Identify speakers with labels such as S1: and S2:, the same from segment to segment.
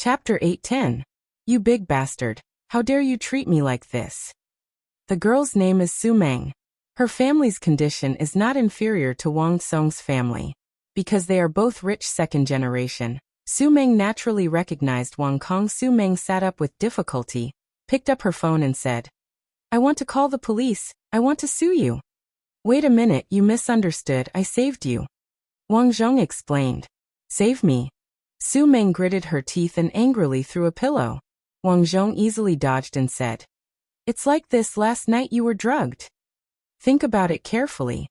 S1: Chapter 8:10. You big bastard. How dare you treat me like this? The girl's name is Su Meng. Her family's condition is not inferior to Wang Song's family. Because they are both rich second generation, Su Meng naturally recognized Wang Kong. Su Meng sat up with difficulty, picked up her phone and said, I want to call the police. I want to sue you. Wait a minute, you misunderstood. I saved you. Wang Zhong explained. Save me? Su Meng gritted her teeth and angrily threw a pillow. Wang Zhong easily dodged and said, It's like this. Last night you were drugged. Think about it carefully.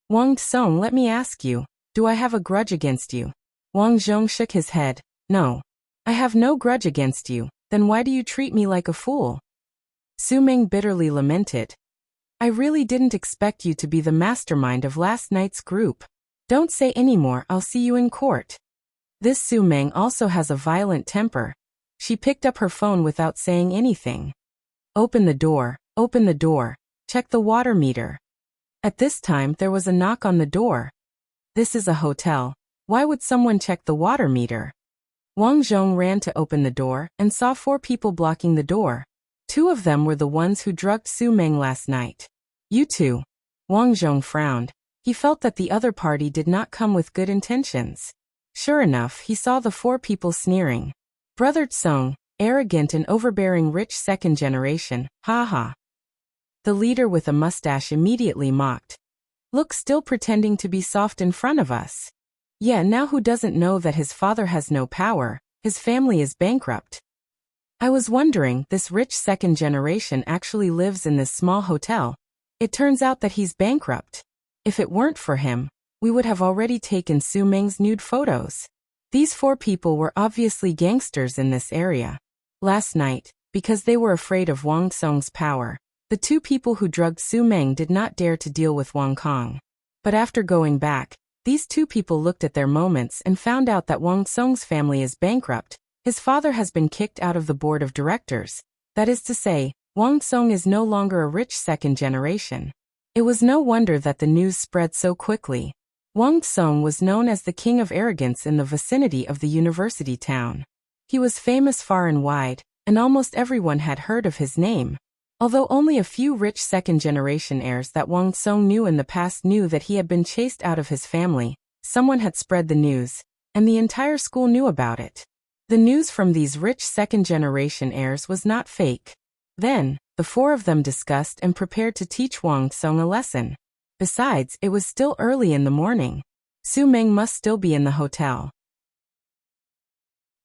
S1: Wang Song, let me ask you, do I have a grudge against you? Wang Zhong shook his head. No. I have no grudge against you. Then why do you treat me like a fool? Su Meng bitterly lamented. I really didn't expect you to be the mastermind of last night's group. Don't say any more. I'll see you in court. This Su Meng also has a violent temper. She picked up her phone without saying anything. Open the door, check the water meter. At this time there was a knock on the door. This is a hotel. Why would someone check the water meter? Wang Zhong ran to open the door and saw 4 people blocking the door. 2 of them were the ones who drugged Su Meng last night. You two. Wang Zhong frowned. He felt that the other party did not come with good intentions. Sure enough, he saw the 4 people sneering. Brother Song, arrogant and overbearing rich second generation, ha. The leader with a mustache immediately mocked. Look, still pretending to be soft in front of us. Yeah, now who doesn't know that his father has no power, his family is bankrupt. I was wondering, this rich second generation actually lives in this small hotel. It turns out that he's bankrupt. If it weren't for him, we would have already taken Su Meng's nude photos. These 4 people were obviously gangsters in this area. Last night, because they were afraid of Wang Song's power, the 2 people who drugged Su Meng did not dare to deal with Wang Kong. But after going back, these 2 people looked at their moments and found out that Wang Song's family is bankrupt. His father has been kicked out of the board of directors. That is to say, Wang Song is no longer a rich second generation. It was no wonder that the news spread so quickly. Wang Song was known as the king of arrogance in the vicinity of the university town. He was famous far and wide, and almost everyone had heard of his name. Although only a few rich second-generation heirs that Wang Song knew in the past knew that he had been chased out of his family, someone had spread the news, and the entire school knew about it. The news from these rich second-generation heirs was not fake. Then, the 4 of them discussed and prepared to teach Wang Song a lesson. Besides, it was still early in the morning. Su Meng must still be in the hotel.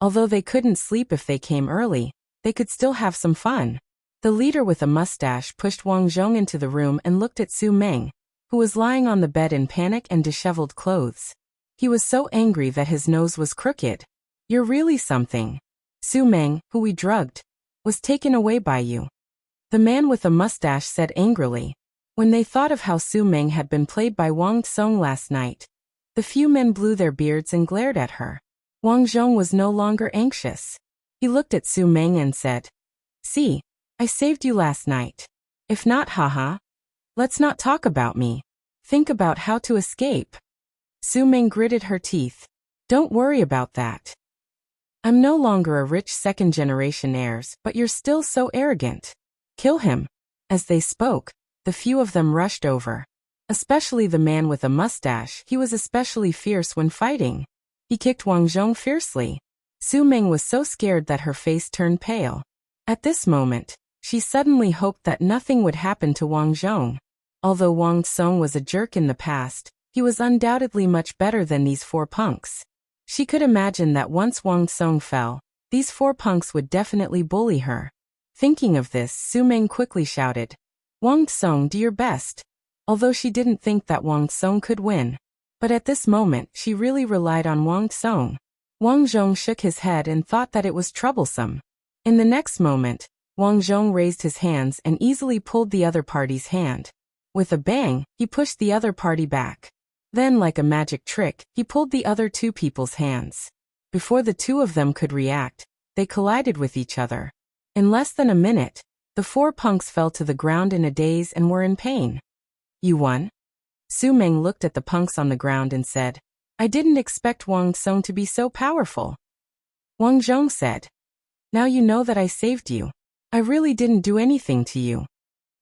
S1: Although they couldn't sleep if they came early, they could still have some fun. The leader with a mustache pushed Wang Zhong into the room and looked at Su Meng, who was lying on the bed in panic and disheveled clothes. He was so angry that his nose was crooked. You're really something. Su Meng, who we drugged, was taken away by you. The man with the mustache said angrily. When they thought of how Su Meng had been played by Wang Song last night, the few men blew their beards and glared at her. Wang Zhong was no longer anxious. He looked at Su Meng and said, See, I saved you last night. If not, haha. Let's not talk about me. Think about how to escape. Su Meng gritted her teeth. Don't worry about that. I'm no longer a rich second-generation heirs, but you're still so arrogant. Kill him. As they spoke, the few of them rushed over. Especially the man with a mustache, he was especially fierce when fighting. He kicked Wang Zhong fiercely. Su Meng was so scared that her face turned pale. At this moment, she suddenly hoped that nothing would happen to Wang Zhong. Although Wang Song was a jerk in the past, he was undoubtedly much better than these 4 punks. She could imagine that once Wang Song fell, these 4 punks would definitely bully her. Thinking of this, Su Meng quickly shouted, Wang Song, do your best. Although she didn't think that Wang Song could win. But at this moment, she really relied on Wang Song. Wang Zhong shook his head and thought that it was troublesome. In the next moment, Wang Zhong raised his hands and easily pulled the other party's hand. With a bang, he pushed the other party back. Then, like a magic trick, he pulled the other 2 people's hands. Before the 2 of them could react, they collided with each other. In less than a minute, the 4 punks fell to the ground in a daze and were in pain. You won? Su Meng looked at the punks on the ground and said, I didn't expect Wang Song to be so powerful. Wang Zhong said. Now you know that I saved you. I really didn't do anything to you.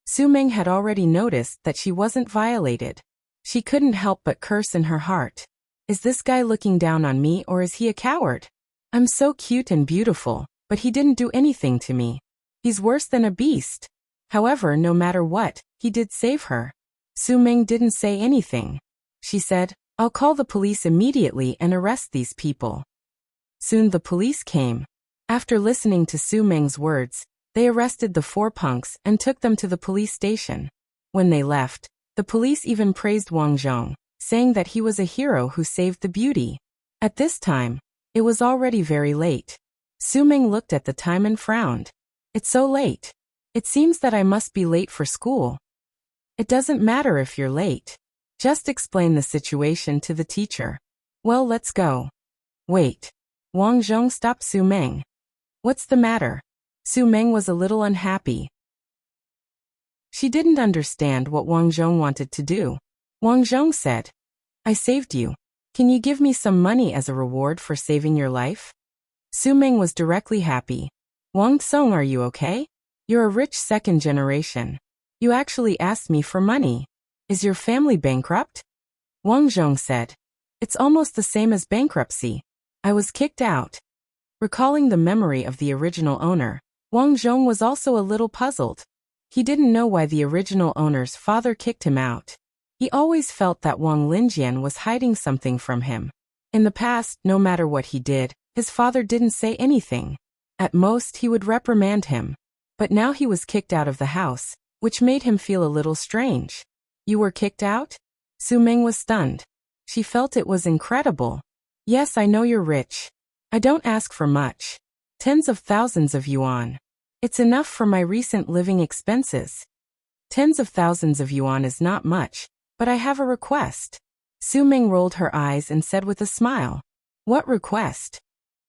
S1: Su Meng had already noticed that she wasn't violated. She couldn't help but curse in her heart. Is this guy looking down on me or is he a coward? I'm so cute and beautiful, but he didn't do anything to me. He's worse than a beast. However, no matter what, he did save her. Su Meng didn't say anything. She said, I'll call the police immediately and arrest these people. Soon the police came. After listening to Su Meng's words, they arrested the 4 punks and took them to the police station. When they left, the police even praised Wang Zhong, saying that he was a hero who saved the beauty. At this time, it was already very late. Su Meng looked at the time and frowned. It's so late. It seems that I must be late for school. It doesn't matter if you're late. Just explain the situation to the teacher. Well, let's go. Wait. Wang Zhong stopped Su Meng. What's the matter? Su Meng was a little unhappy. She didn't understand what Wang Zhong wanted to do. Wang Zhong said, I saved you. Can you give me some money as a reward for saving your life? Su Meng was directly happy. Wang Song, are you okay? You're a rich second generation. You actually asked me for money. Is your family bankrupt? Wang Zhong said, It's almost the same as bankruptcy. I was kicked out. Recalling the memory of the original owner, Wang Zhong was also a little puzzled. He didn't know why the original owner's father kicked him out. He always felt that Wang Linjian was hiding something from him. In the past, no matter what he did, his father didn't say anything. At most, he would reprimand him. But now he was kicked out of the house, which made him feel a little strange. You were kicked out? Su Meng was stunned. She felt it was incredible. Yes, I know you're rich. I don't ask for much. Tens of thousands of yuan. It's enough for my recent living expenses. Tens of thousands of yuan is not much, but I have a request. Su Meng rolled her eyes and said with a smile. What request?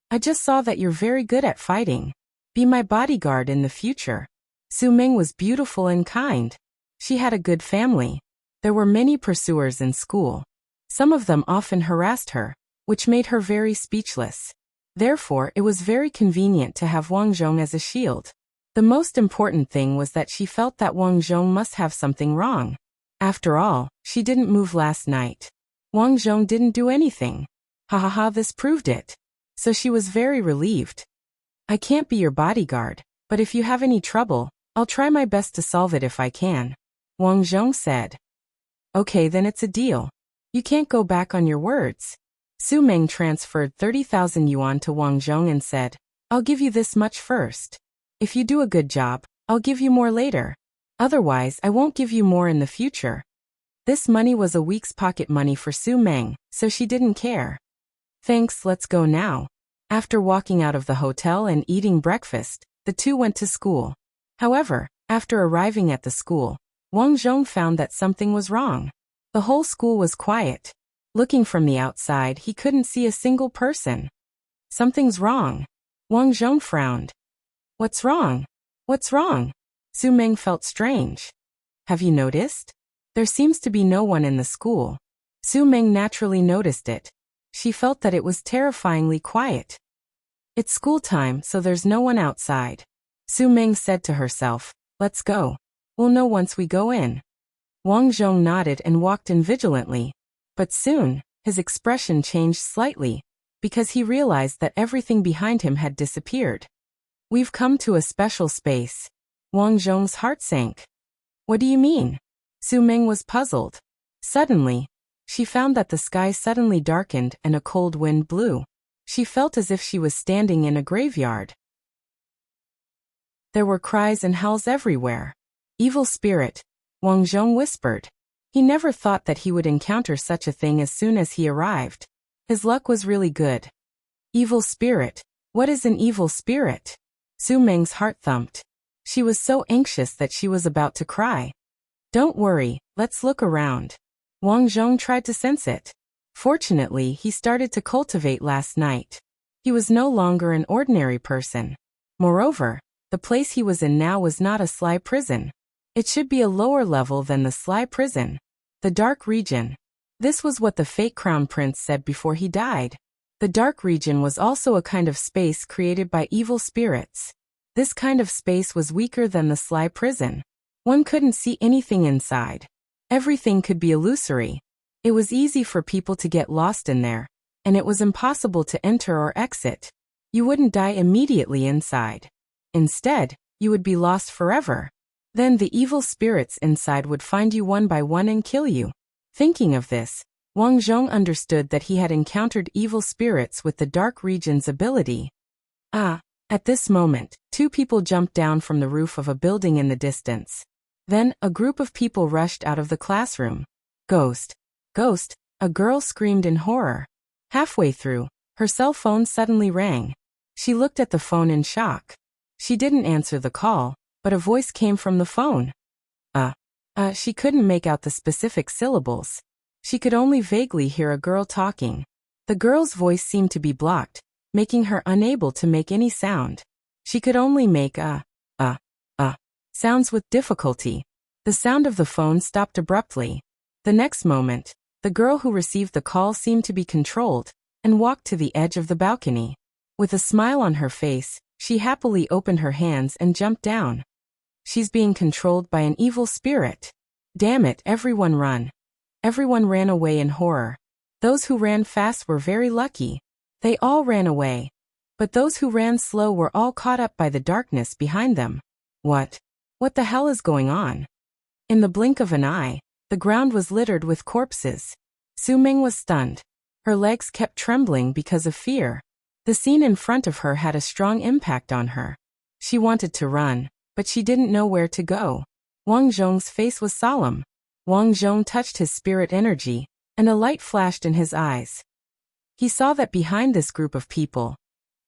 S1: I just saw that you're very good at fighting. Be my bodyguard in the future. Su Meng was beautiful and kind. She had a good family. There were many pursuers in school. Some of them often harassed her, which made her very speechless. Therefore, it was very convenient to have Wang Zhong as a shield. The most important thing was that she felt that Wang Zhong must have something wrong. After all, she didn't move last night. Wang Zhong didn't do anything. Ha ha ha, this proved it. So she was very relieved. I can't be your bodyguard, but if you have any trouble, I'll try my best to solve it if I can. Wang Zhong said. Okay, then it's a deal. You can't go back on your words. Su Meng transferred 30,000 yuan to Wang Zhong and said, I'll give you this much first. If you do a good job, I'll give you more later. Otherwise, I won't give you more in the future. This money was a week's pocket money for Su Meng, so she didn't care. Thanks, let's go now. After walking out of the hotel and eating breakfast, the two went to school. However, after arriving at the school, Wang Zhong found that something was wrong. The whole school was quiet. Looking from the outside, he couldn't see a single person. Something's wrong. Wang Zhong frowned. What's wrong? What's wrong? Su Meng felt strange. Have you noticed? There seems to be no one in the school. Su Meng naturally noticed it. She felt that it was terrifyingly quiet. It's school time, so there's no one outside. Su Meng said to herself, Let's go. We'll know once we go in. Wang Zhong nodded and walked in vigilantly. But soon, his expression changed slightly, because he realized that everything behind him had disappeared. We've come to a special space. Wang Zhong's heart sank. What do you mean? Su Meng was puzzled. Suddenly, she found that the sky suddenly darkened and a cold wind blew. She felt as if she was standing in a graveyard. There were cries and howls everywhere. Evil spirit, Wang Zhong whispered. He never thought that he would encounter such a thing as soon as he arrived. His luck was really good. Evil spirit, what is an evil spirit? Su Meng's heart thumped. She was so anxious that she was about to cry. Don't worry, let's look around. Wang Zhong tried to sense it. Fortunately, he started to cultivate last night. He was no longer an ordinary person. Moreover, the place he was in now was not a sly prison. It should be a lower level than the sly prison. The dark region. This was what the fake crown prince said before he died. The dark region was also a kind of space created by evil spirits. This kind of space was weaker than the sly prison. One couldn't see anything inside. Everything could be illusory. It was easy for people to get lost in there, and it was impossible to enter or exit. You wouldn't die immediately inside. Instead, you would be lost forever. Then the evil spirits inside would find you one by one and kill you. Thinking of this, Wang Zhong understood that he had encountered evil spirits with the dark region's ability. At this moment, two people jumped down from the roof of a building in the distance. Then, a group of people rushed out of the classroom. Ghost! Ghost! A girl screamed in horror. Halfway through, her cell phone suddenly rang. She looked at the phone in shock. She didn't answer the call, but a voice came from the phone. She couldn't make out the specific syllables. She could only vaguely hear a girl talking. The girl's voice seemed to be blocked, making her unable to make any sound. She could only make sounds with difficulty. The sound of the phone stopped abruptly. The next moment, the girl who received the call seemed to be controlled, and walked to the edge of the balcony. With a smile on her face, she happily opened her hands and jumped down. She's being controlled by an evil spirit. Damn it, everyone run. Everyone ran away in horror. Those who ran fast were very lucky. They all ran away. But those who ran slow were all caught up by the darkness behind them. What the hell is going on? In the blink of an eye, the ground was littered with corpses. Su Ming was stunned. Her legs kept trembling because of fear. The scene in front of her had a strong impact on her. She wanted to run, but she didn't know where to go. Wang Zhong's face was solemn. Wang Zhong touched his spirit energy, and a light flashed in his eyes. He saw that behind this group of people,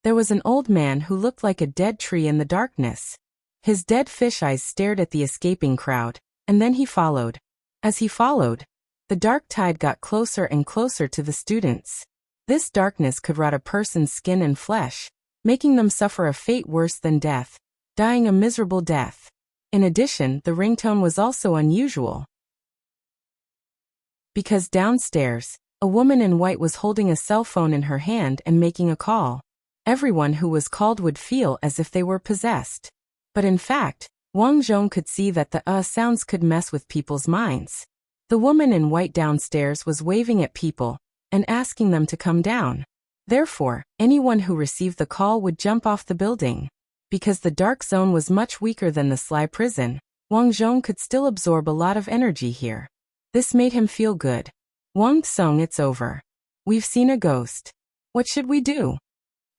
S1: there was an old man who looked like a dead tree in the darkness. His dead fish eyes stared at the escaping crowd, and then he followed. As he followed, the dark tide got closer and closer to the students. This darkness could rot a person's skin and flesh, making them suffer a fate worse than death, dying a miserable death. In addition, the ringtone was also unusual. Because downstairs, a woman in white was holding a cell phone in her hand and making a call. Everyone who was called would feel as if they were possessed. But in fact, Wang Zhong could see that the sounds could mess with people's minds. The woman in white downstairs was waving at people and asking them to come down. Therefore, anyone who received the call would jump off the building. Because the dark zone was much weaker than the sly prison, Wang Zhong could still absorb a lot of energy here. This made him feel good. Wang Tsong, it's over. We've seen a ghost. What should we do?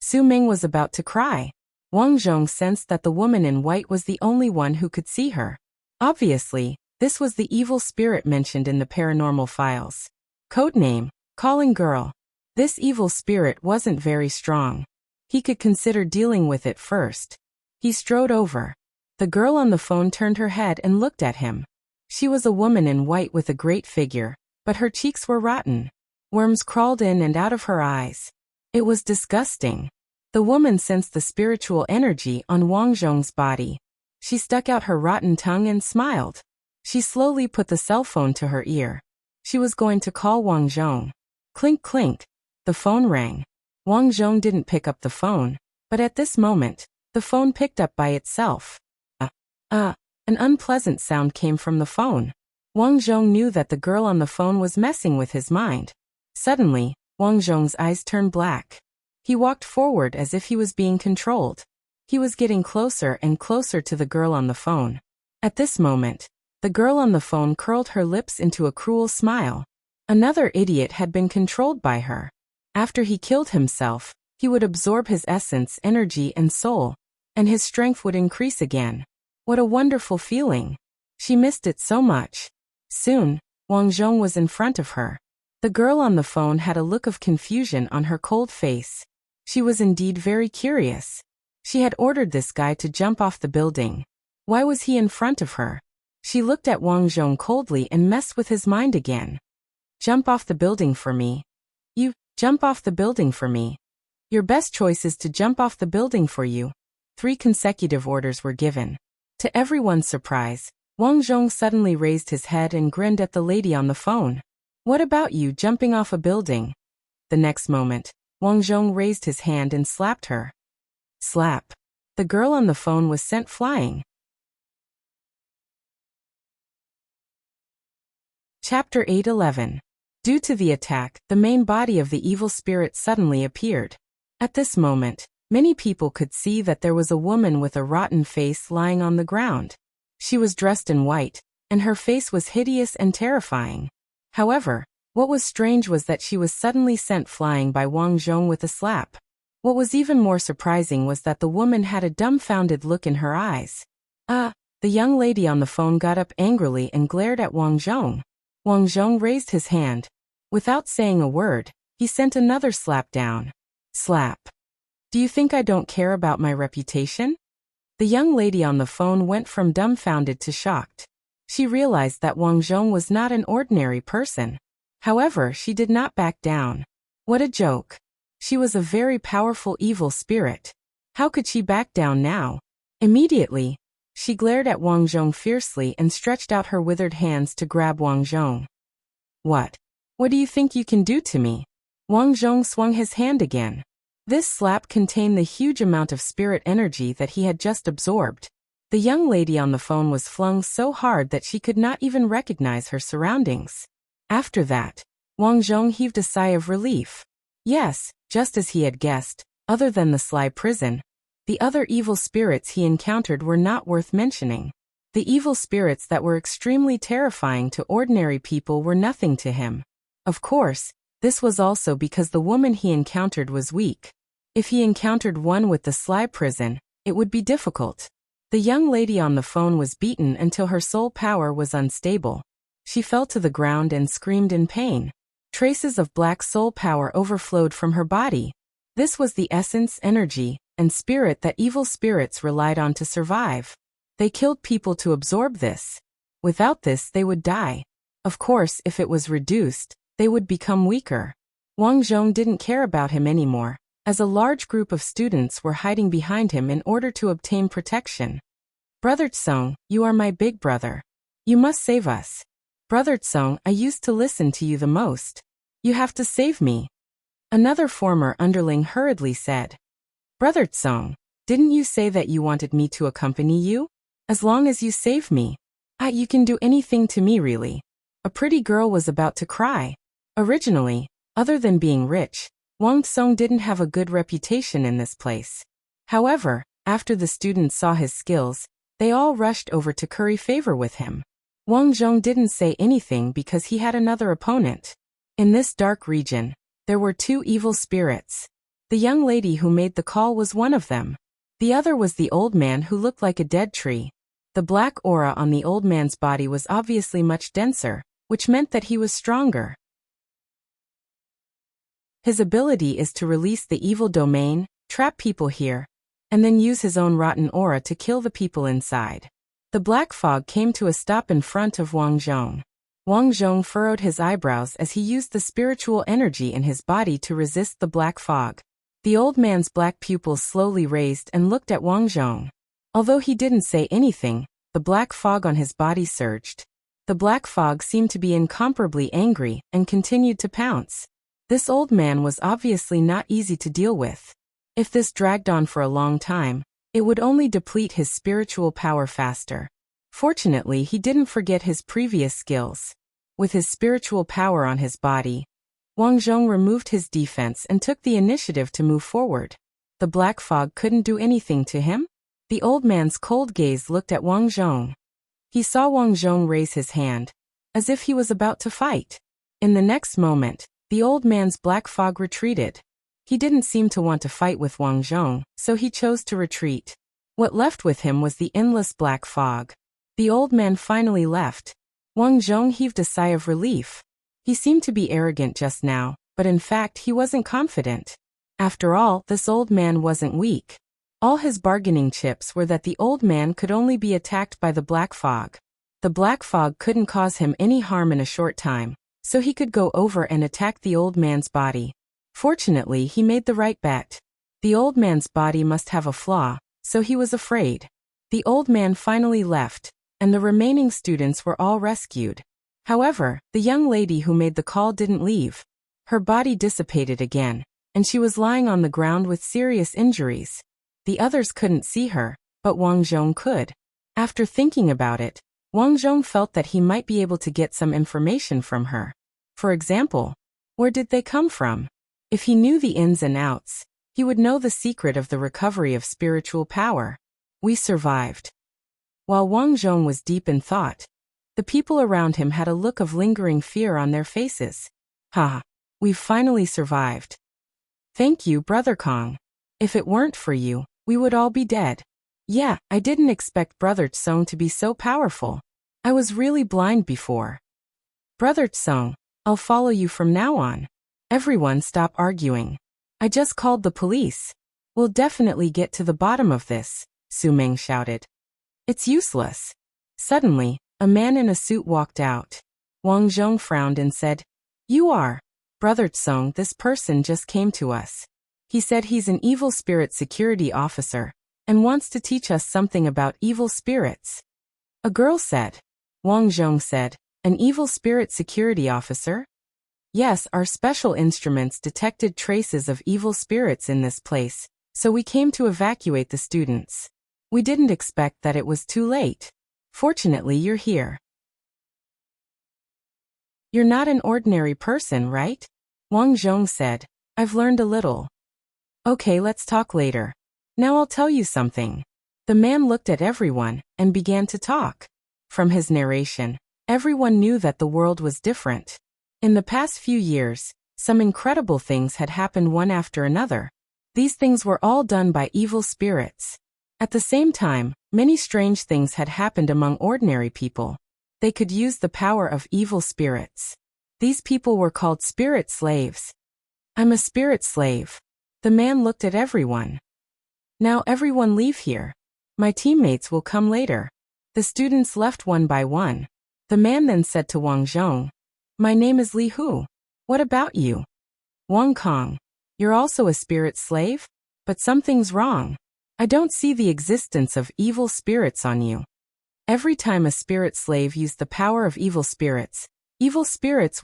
S1: Su Ming was about to cry. Wang Zhong sensed that the woman in white was the only one who could see her. Obviously, this was the evil spirit mentioned in the paranormal files. Codename, Calling Girl. This evil spirit wasn't very strong. He could consider dealing with it first. He strode over. The girl on the phone turned her head and looked at him. She was a woman in white with a great figure, but her cheeks were rotten. Worms crawled in and out of her eyes. It was disgusting. The woman sensed the spiritual energy on Wang Zhong's body. She stuck out her rotten tongue and smiled. She slowly put the cell phone to her ear. She was going to call Wang Zhong. Clink clink. The phone rang. Wang Zhong didn't pick up the phone, but at this moment, the phone picked up by itself. An unpleasant sound came from the phone. Wang Zhong knew that the girl on the phone was messing with his mind. Suddenly, Wang Zhong's eyes turned black. He walked forward as if he was being controlled. He was getting closer and closer to the girl on the phone. At this moment, the girl on the phone curled her lips into a cruel smile. Another idiot had been controlled by her. After he killed himself, he would absorb his essence, energy, and soul, and his strength would increase again. What a wonderful feeling. She missed it so much. Soon, Wang Zhong was in front of her. The girl on the phone had a look of confusion on her cold face. She was indeed very curious. She had ordered this guy to jump off the building. Why was he in front of her? She looked at Wang Zhong coldly and messed with his mind again. Jump off the building for me. You, jump off the building for me. Your best choice is to jump off the building for you. 3 consecutive orders were given. To everyone's surprise, Wang Zhong suddenly raised his head and grinned at the lady on the phone. What about you jumping off a building? The next moment, Wang Zhong raised his hand and slapped her. Slap. The girl on the phone was sent flying. Chapter 8:11. Due to the attack, the main body of the evil spirit suddenly appeared. At this moment, many people could see that there was a woman with a rotten face lying on the ground. She was dressed in white, and her face was hideous and terrifying. However, what was strange was that she was suddenly sent flying by Wang Zhong with a slap. What was even more surprising was that the woman had a dumbfounded look in her eyes. The young lady on the phone got up angrily and glared at Wang Zhong. Wang Zhong raised his hand. Without saying a word, he sent another slap down. Slap. Do you think I don't care about my reputation? The young lady on the phone went from dumbfounded to shocked. She realized that Wang Zhong was not an ordinary person. However, she did not back down. What a joke. She was a very powerful evil spirit. How could she back down now? Immediately, she glared at Wang Zhong fiercely and stretched out her withered hands to grab Wang Zhong. What? What do you think you can do to me? Wang Zhong swung his hand again. This slap contained the huge amount of spirit energy that he had just absorbed. The young lady on the phone was flung so hard that she could not even recognize her surroundings. After that, Wang Zhong heaved a sigh of relief. Yes, just as he had guessed, other than the sly prison, the other evil spirits he encountered were not worth mentioning. The evil spirits that were extremely terrifying to ordinary people were nothing to him. Of course, this was also because the woman he encountered was weak. If he encountered one with the sly prison, it would be difficult. The young lady on the phone was beaten until her soul power was unstable. She fell to the ground and screamed in pain. Traces of black soul power overflowed from her body. This was the essence, energy, and spirit that evil spirits relied on to survive. They killed people to absorb this. Without this, they would die. Of course, if it was reduced, they would become weaker. Wang Zhong didn't care about him anymore, as a large group of students were hiding behind him in order to obtain protection. Brother Tsong, you are my big brother. You must save us. Brother Tsong, I used to listen to you the most. You have to save me. Another former underling hurriedly said. Brother Tsong, didn't you say that you wanted me to accompany you? As long as you save me. You can do anything to me really. A pretty girl was about to cry. Originally, other than being rich, Wang Tsong didn't have a good reputation in this place. However, after the students saw his skills, they all rushed over to curry favor with him. Wang Zhong didn't say anything because he had another opponent. In this dark region, there were two evil spirits. The young lady who made the call was one of them. The other was the old man who looked like a dead tree. The black aura on the old man's body was obviously much denser, which meant that he was stronger. His ability is to release the evil domain, trap people here, and then use his own rotten aura to kill the people inside. The black fog came to a stop in front of Wang Zhong. Wang Zhong furrowed his eyebrows as he used the spiritual energy in his body to resist the black fog. The old man's black pupils slowly raised and looked at Wang Zhong. Although he didn't say anything, the black fog on his body surged. The black fog seemed to be incomparably angry and continued to pounce. This old man was obviously not easy to deal with. If this dragged on for a long time, it would only deplete his spiritual power faster. Fortunately, he didn't forget his previous skills. With his spiritual power on his body, Wang Zhong removed his defense and took the initiative to move forward. The black fog couldn't do anything to him? The old man's cold gaze looked at Wang Zhong. He saw Wang Zhong raise his hand, as if he was about to fight. In the next moment, the old man's black fog retreated. He didn't seem to want to fight with Wang Zhong, so he chose to retreat. What left with him was the endless black fog. The old man finally left. Wang Zhong heaved a sigh of relief. He seemed to be arrogant just now, but in fact he wasn't confident. After all, this old man wasn't weak. All his bargaining chips were that the old man could only be attacked by the black fog. The black fog couldn't cause him any harm in a short time, so he could go over and attack the old man's body. Fortunately, he made the right bet. The old man's body must have a flaw, so he was afraid. The old man finally left, and the remaining students were all rescued. However, the young lady who made the call didn't leave. Her body dissipated again, and she was lying on the ground with serious injuries. The others couldn't see her, but Wang Zhong could. After thinking about it, Wang Zhong felt that he might be able to get some information from her. For example, where did they come from? If he knew the ins and outs, he would know the secret of the recovery of spiritual power. We survived. While Wang Zhong was deep in thought, the people around him had a look of lingering fear on their faces. Ha! We've finally survived. Thank you, Brother Kong. If it weren't for you, we would all be dead. Yeah, I didn't expect Brother Tsong to be so powerful. I was really blind before. Brother Tsong, I'll follow you from now on. Everyone stop arguing. I just called the police. We'll definitely get to the bottom of this, Su Meng shouted. It's useless. Suddenly, a man in a suit walked out. Wang Zhong frowned and said, You are. Brother Tsong, this person just came to us. He said he's an evil spirit security officer and wants to teach us something about evil spirits. A girl said. Wang Zhong said, An evil spirit security officer? Yes, our special instruments detected traces of evil spirits in this place, so we came to evacuate the students. We didn't expect that it was too late. Fortunately, you're here. You're not an ordinary person, right? Wang Zhong said, I've learned a little. Okay, let's talk later. Now I'll tell you something. The man looked at everyone and began to talk. From his narration, everyone knew that the world was different. In the past few years, some incredible things had happened one after another. These things were all done by evil spirits. At the same time, many strange things had happened among ordinary people. They could use the power of evil spirits. These people were called spirit slaves. I'm a spirit slave. The man looked at everyone. Now everyone leave here. My teammates will come later. The students left one by one. The man then said to Wang Zhong, My name is Li Hu. What about you? Wang Kong, you're also a spirit slave? But something's wrong. I don't see the existence of evil spirits on you. Every time a spirit slave used the power of evil spirits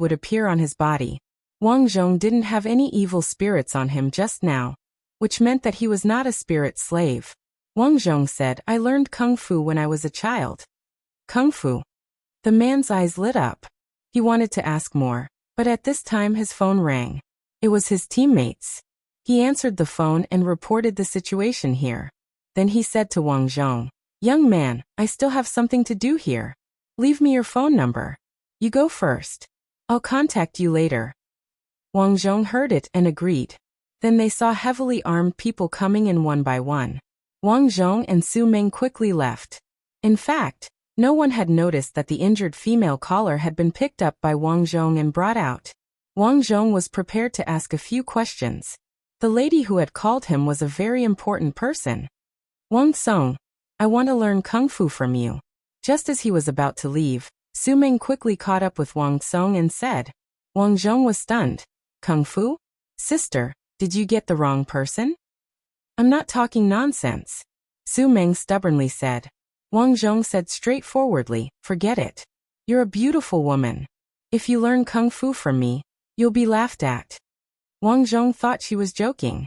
S1: would appear on his body. Wang Zhong didn't have any evil spirits on him just now, which meant that he was not a spirit slave. Wang Zhong said, I learned Kung Fu when I was a child. Kung Fu? The man's eyes lit up. He wanted to ask more, but at this time his phone rang. It was his teammates. He answered the phone and reported the situation here. Then he said to Wang Zhong, Young man, I still have something to do here. Leave me your phone number. You go first. I'll contact you later. Wang Zhong heard it and agreed. Then they saw heavily armed people coming in one by one. Wang Zhong and Su Meng quickly left. In fact, no one had noticed that the injured female caller had been picked up by Wang Zhong and brought out. Wang Zhong was prepared to ask a few questions. The lady who had called him was a very important person. Wang Song, I want to learn Kung Fu from you. Just as he was about to leave, Su Meng quickly caught up with Wang Song and said. Wang Zhong was stunned. Kung Fu? Sister, did you get the wrong person? I'm not talking nonsense. Su Meng stubbornly said. Wang Zhong said straightforwardly, Forget it. You're a beautiful woman. If you learn Kung Fu from me, you'll be laughed at. Wang Zhong thought she was joking.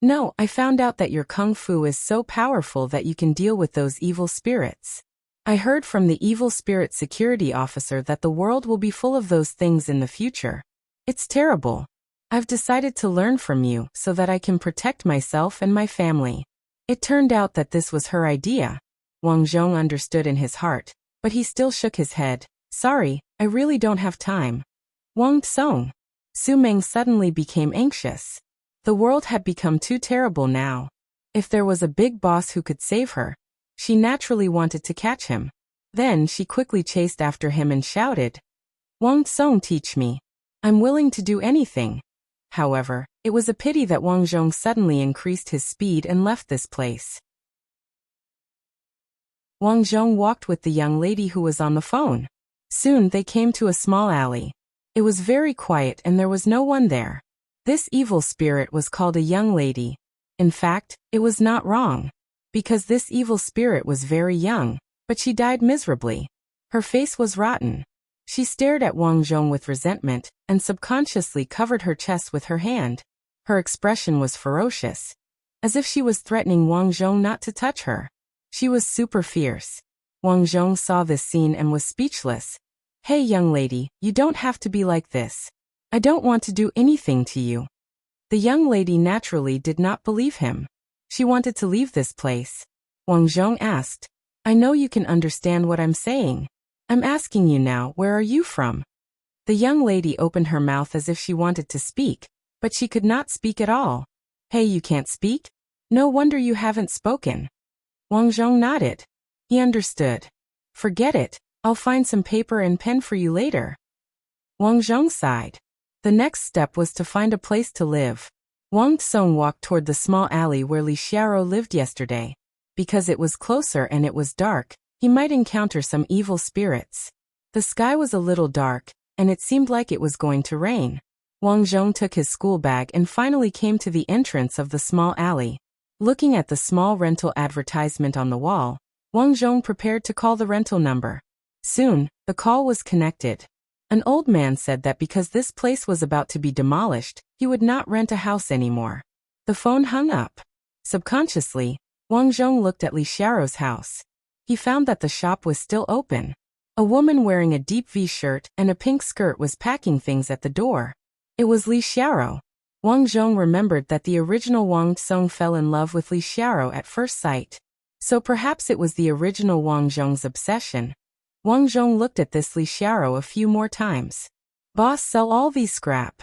S1: No, I found out that your Kung Fu is so powerful that you can deal with those evil spirits. I heard from the evil spirit security officer that the world will be full of those things in the future. It's terrible. I've decided to learn from you so that I can protect myself and my family. It turned out that this was her idea. Wang Zhong understood in his heart, but he still shook his head. Sorry, I really don't have time. Wang Song. Su Meng suddenly became anxious. The world had become too terrible now. If there was a big boss who could save her, she naturally wanted to catch him. Then she quickly chased after him and shouted, Wang Song, teach me. I'm willing to do anything. However, it was a pity that Wang Zhong suddenly increased his speed and left this place. Wang Zhong walked with the young lady who was on the phone. Soon they came to a small alley. It was very quiet and there was no one there. This evil spirit was called a young lady. In fact, it was not wrong. Because this evil spirit was very young, but she died miserably. Her face was rotten. She stared at Wang Zhong with resentment and subconsciously covered her chest with her hand. Her expression was ferocious, as if she was threatening Wang Zhong not to touch her. She was super fierce. Wang Zhong saw this scene and was speechless. "Hey young lady, you don't have to be like this. I don't want to do anything to you." The young lady naturally did not believe him. She wanted to leave this place. Wang Zhong asked, "I know you can understand what I'm saying. I'm asking you now, where are you from?" The young lady opened her mouth as if she wanted to speak, but she could not speak at all. "Hey, you can't speak? No wonder you haven't spoken." Wang Zhong nodded. He understood. "Forget it, I'll find some paper and pen for you later." Wang Zhong sighed. The next step was to find a place to live. Wang Tsong walked toward the small alley where Li Xiaoro lived yesterday. Because it was closer and it was dark, he might encounter some evil spirits. The sky was a little dark, and it seemed like it was going to rain. Wang Zhong took his school bag and finally came to the entrance of the small alley. Looking at the small rental advertisement on the wall, Wang Zhong prepared to call the rental number. Soon, the call was connected. An old man said that because this place was about to be demolished, he would not rent a house anymore. The phone hung up. Subconsciously, Wang Zhong looked at Li Xiaoro's house. He found that the shop was still open. A woman wearing a deep V-shirt and a pink skirt was packing things at the door. It was Li Xiaoro. Wang Zhong remembered that the original Wang Tsong fell in love with Li Xiaoro at first sight. So perhaps it was the original Wang Zhong's obsession. Wang Zhong looked at this Li Xiaoro a few more times. "Boss, sell all these scrap."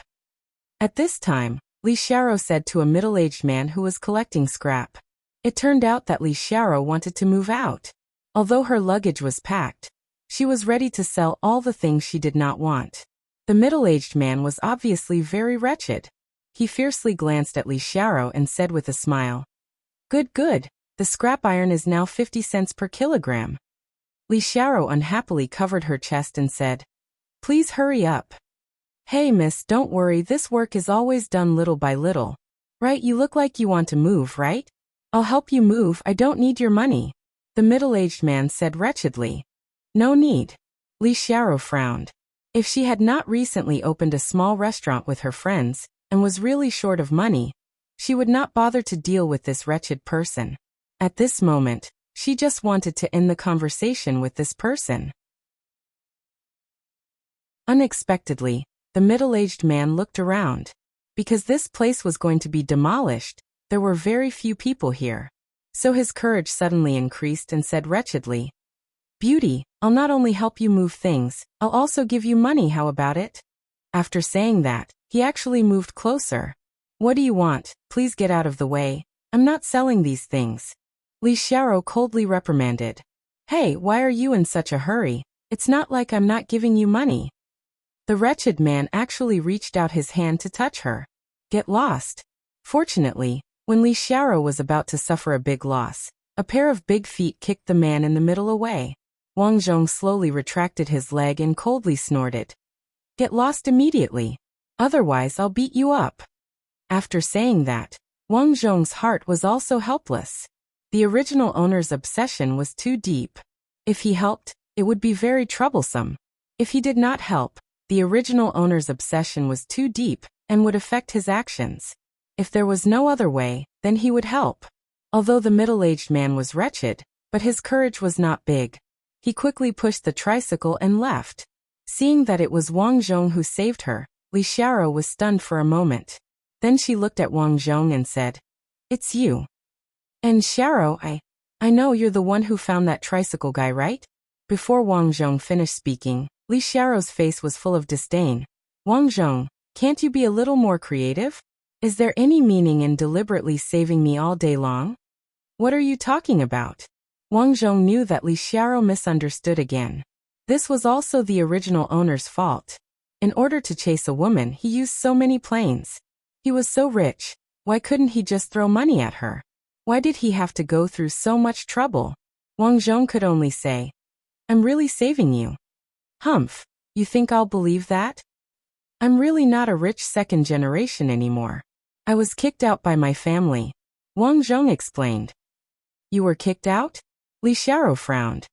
S1: At this time, Li Xiaoro said to a middle-aged man who was collecting scrap. It turned out that Li Xiaoro wanted to move out. Although her luggage was packed, she was ready to sell all the things she did not want. The middle-aged man was obviously very wretched. He fiercely glanced at Li Xiaoro and said with a smile, "Good, good. The scrap iron is now 50 cents per kilogram." Li Xiaoro unhappily covered her chest and said, "Please hurry up." "Hey miss, don't worry, this work is always done little by little. Right, you look like you want to move, right? I'll help you move, I don't need your money," the middle-aged man said wretchedly. "No need." Li Xiaoro frowned. If she had not recently opened a small restaurant with her friends, and was really short of money, she would not bother to deal with this wretched person. At this moment, she just wanted to end the conversation with this person. Unexpectedly, the middle-aged man looked around. Because this place was going to be demolished, there were very few people here. So his courage suddenly increased and said wretchedly, "Beauty, I'll not only help you move things, I'll also give you money, how about it?" After saying that, he actually moved closer. "What do you want? Please get out of the way. I'm not selling these things." Li Xiaoro coldly reprimanded. "Hey, why are you in such a hurry? It's not like I'm not giving you money." The wretched man actually reached out his hand to touch her. "Get lost." Fortunately, when Li Xiaoro was about to suffer a big loss, a pair of big feet kicked the man in the middle away. Wang Zhong slowly retracted his leg and coldly snorted, "Get lost immediately. Otherwise I'll beat you up." After saying that, Wang Zhong's heart was also helpless. The original owner's obsession was too deep. If he helped, it would be very troublesome. If he did not help, the original owner's obsession was too deep and would affect his actions. If there was no other way, then he would help. Although the middle-aged man was wretched, but his courage was not big. He quickly pushed the tricycle and left. Seeing that it was Wang Zhong who saved her, Li Xiaoro was stunned for a moment. Then she looked at Wang Zhong and said, "It's you. And Xiaoro, I know you're the one who found that tricycle guy, right?" Before Wang Zhong finished speaking, Li Xiaoro's face was full of disdain. "Wang Zhong, can't you be a little more creative? Is there any meaning in deliberately saving me all day long? What are you talking about?" Wang Zhong knew that Li Xiaoro misunderstood again. This was also the original owner's fault. In order to chase a woman, he used so many planes. He was so rich, why couldn't he just throw money at her? Why did he have to go through so much trouble? Wang Zhong could only say, "I'm really saving you." "Humph, you think I'll believe that? I'm really not a rich second generation anymore. I was kicked out by my family," Wang Zhong explained. "You were kicked out?" Li Xiaoro frowned.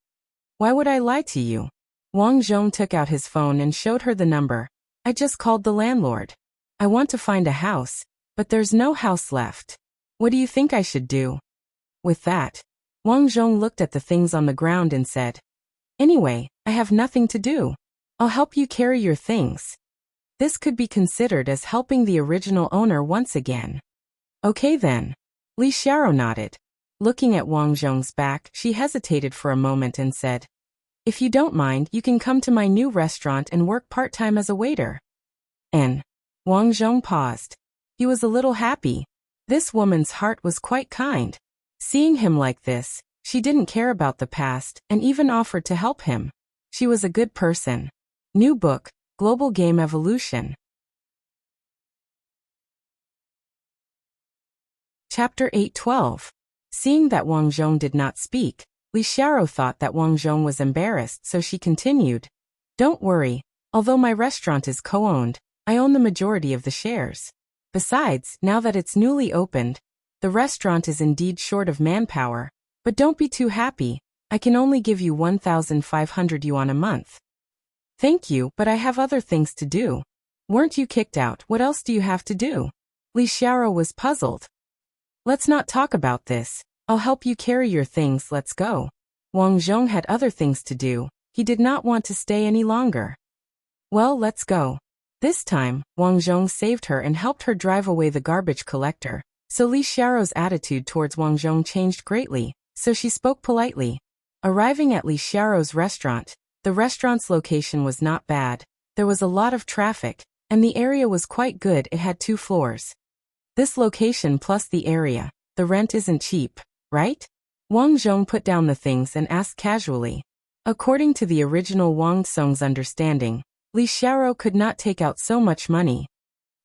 S1: "Why would I lie to you?" Wang Zhong took out his phone and showed her the number. "I just called the landlord. I want to find a house. But there's no house left. What do you think I should do? With that, Wang Zhong looked at the things on the ground and said, Anyway, I have nothing to do. I'll help you carry your things. This could be considered as helping the original owner once again. Okay then. Li Xiao nodded. Looking at Wang Zhong's back, she hesitated for a moment and said, If you don't mind, you can come to my new restaurant and work part-time as a waiter. And Wang Zhong paused. He was a little happy. This woman's heart was quite kind. Seeing him like this, she didn't care about the past and even offered to help him. She was a good person. New book, Global Game Evolution. Chapter 8:12. Seeing that Wang Zhong did not speak, Li Xiao thought that Wang Zhong was embarrassed, so she continued, Don't worry, although my restaurant is co-owned, I own the majority of the shares. Besides, now that it's newly opened, the restaurant is indeed short of manpower, but don't be too happy, I can only give you 1,500 yuan a month. Thank you, but I have other things to do. Weren't you kicked out? What else do you have to do? Li Xiao was puzzled. Let's not talk about this. I'll help you carry your things, let's go. Wang Zhong had other things to do. He did not want to stay any longer. Well, let's go. This time, Wang Zhong saved her and helped her drive away the garbage collector, so Li Xiao's attitude towards Wang Zhong changed greatly, so she spoke politely. Arriving at Li Xiao's restaurant, the restaurant's location was not bad. There was a lot of traffic, and the area was quite good. It had 2 floors. This location plus the area, the rent isn't cheap, right? Wang Zhong put down the things and asked casually. According to the original Wang Song's understanding, Li Xiao could not take out so much money.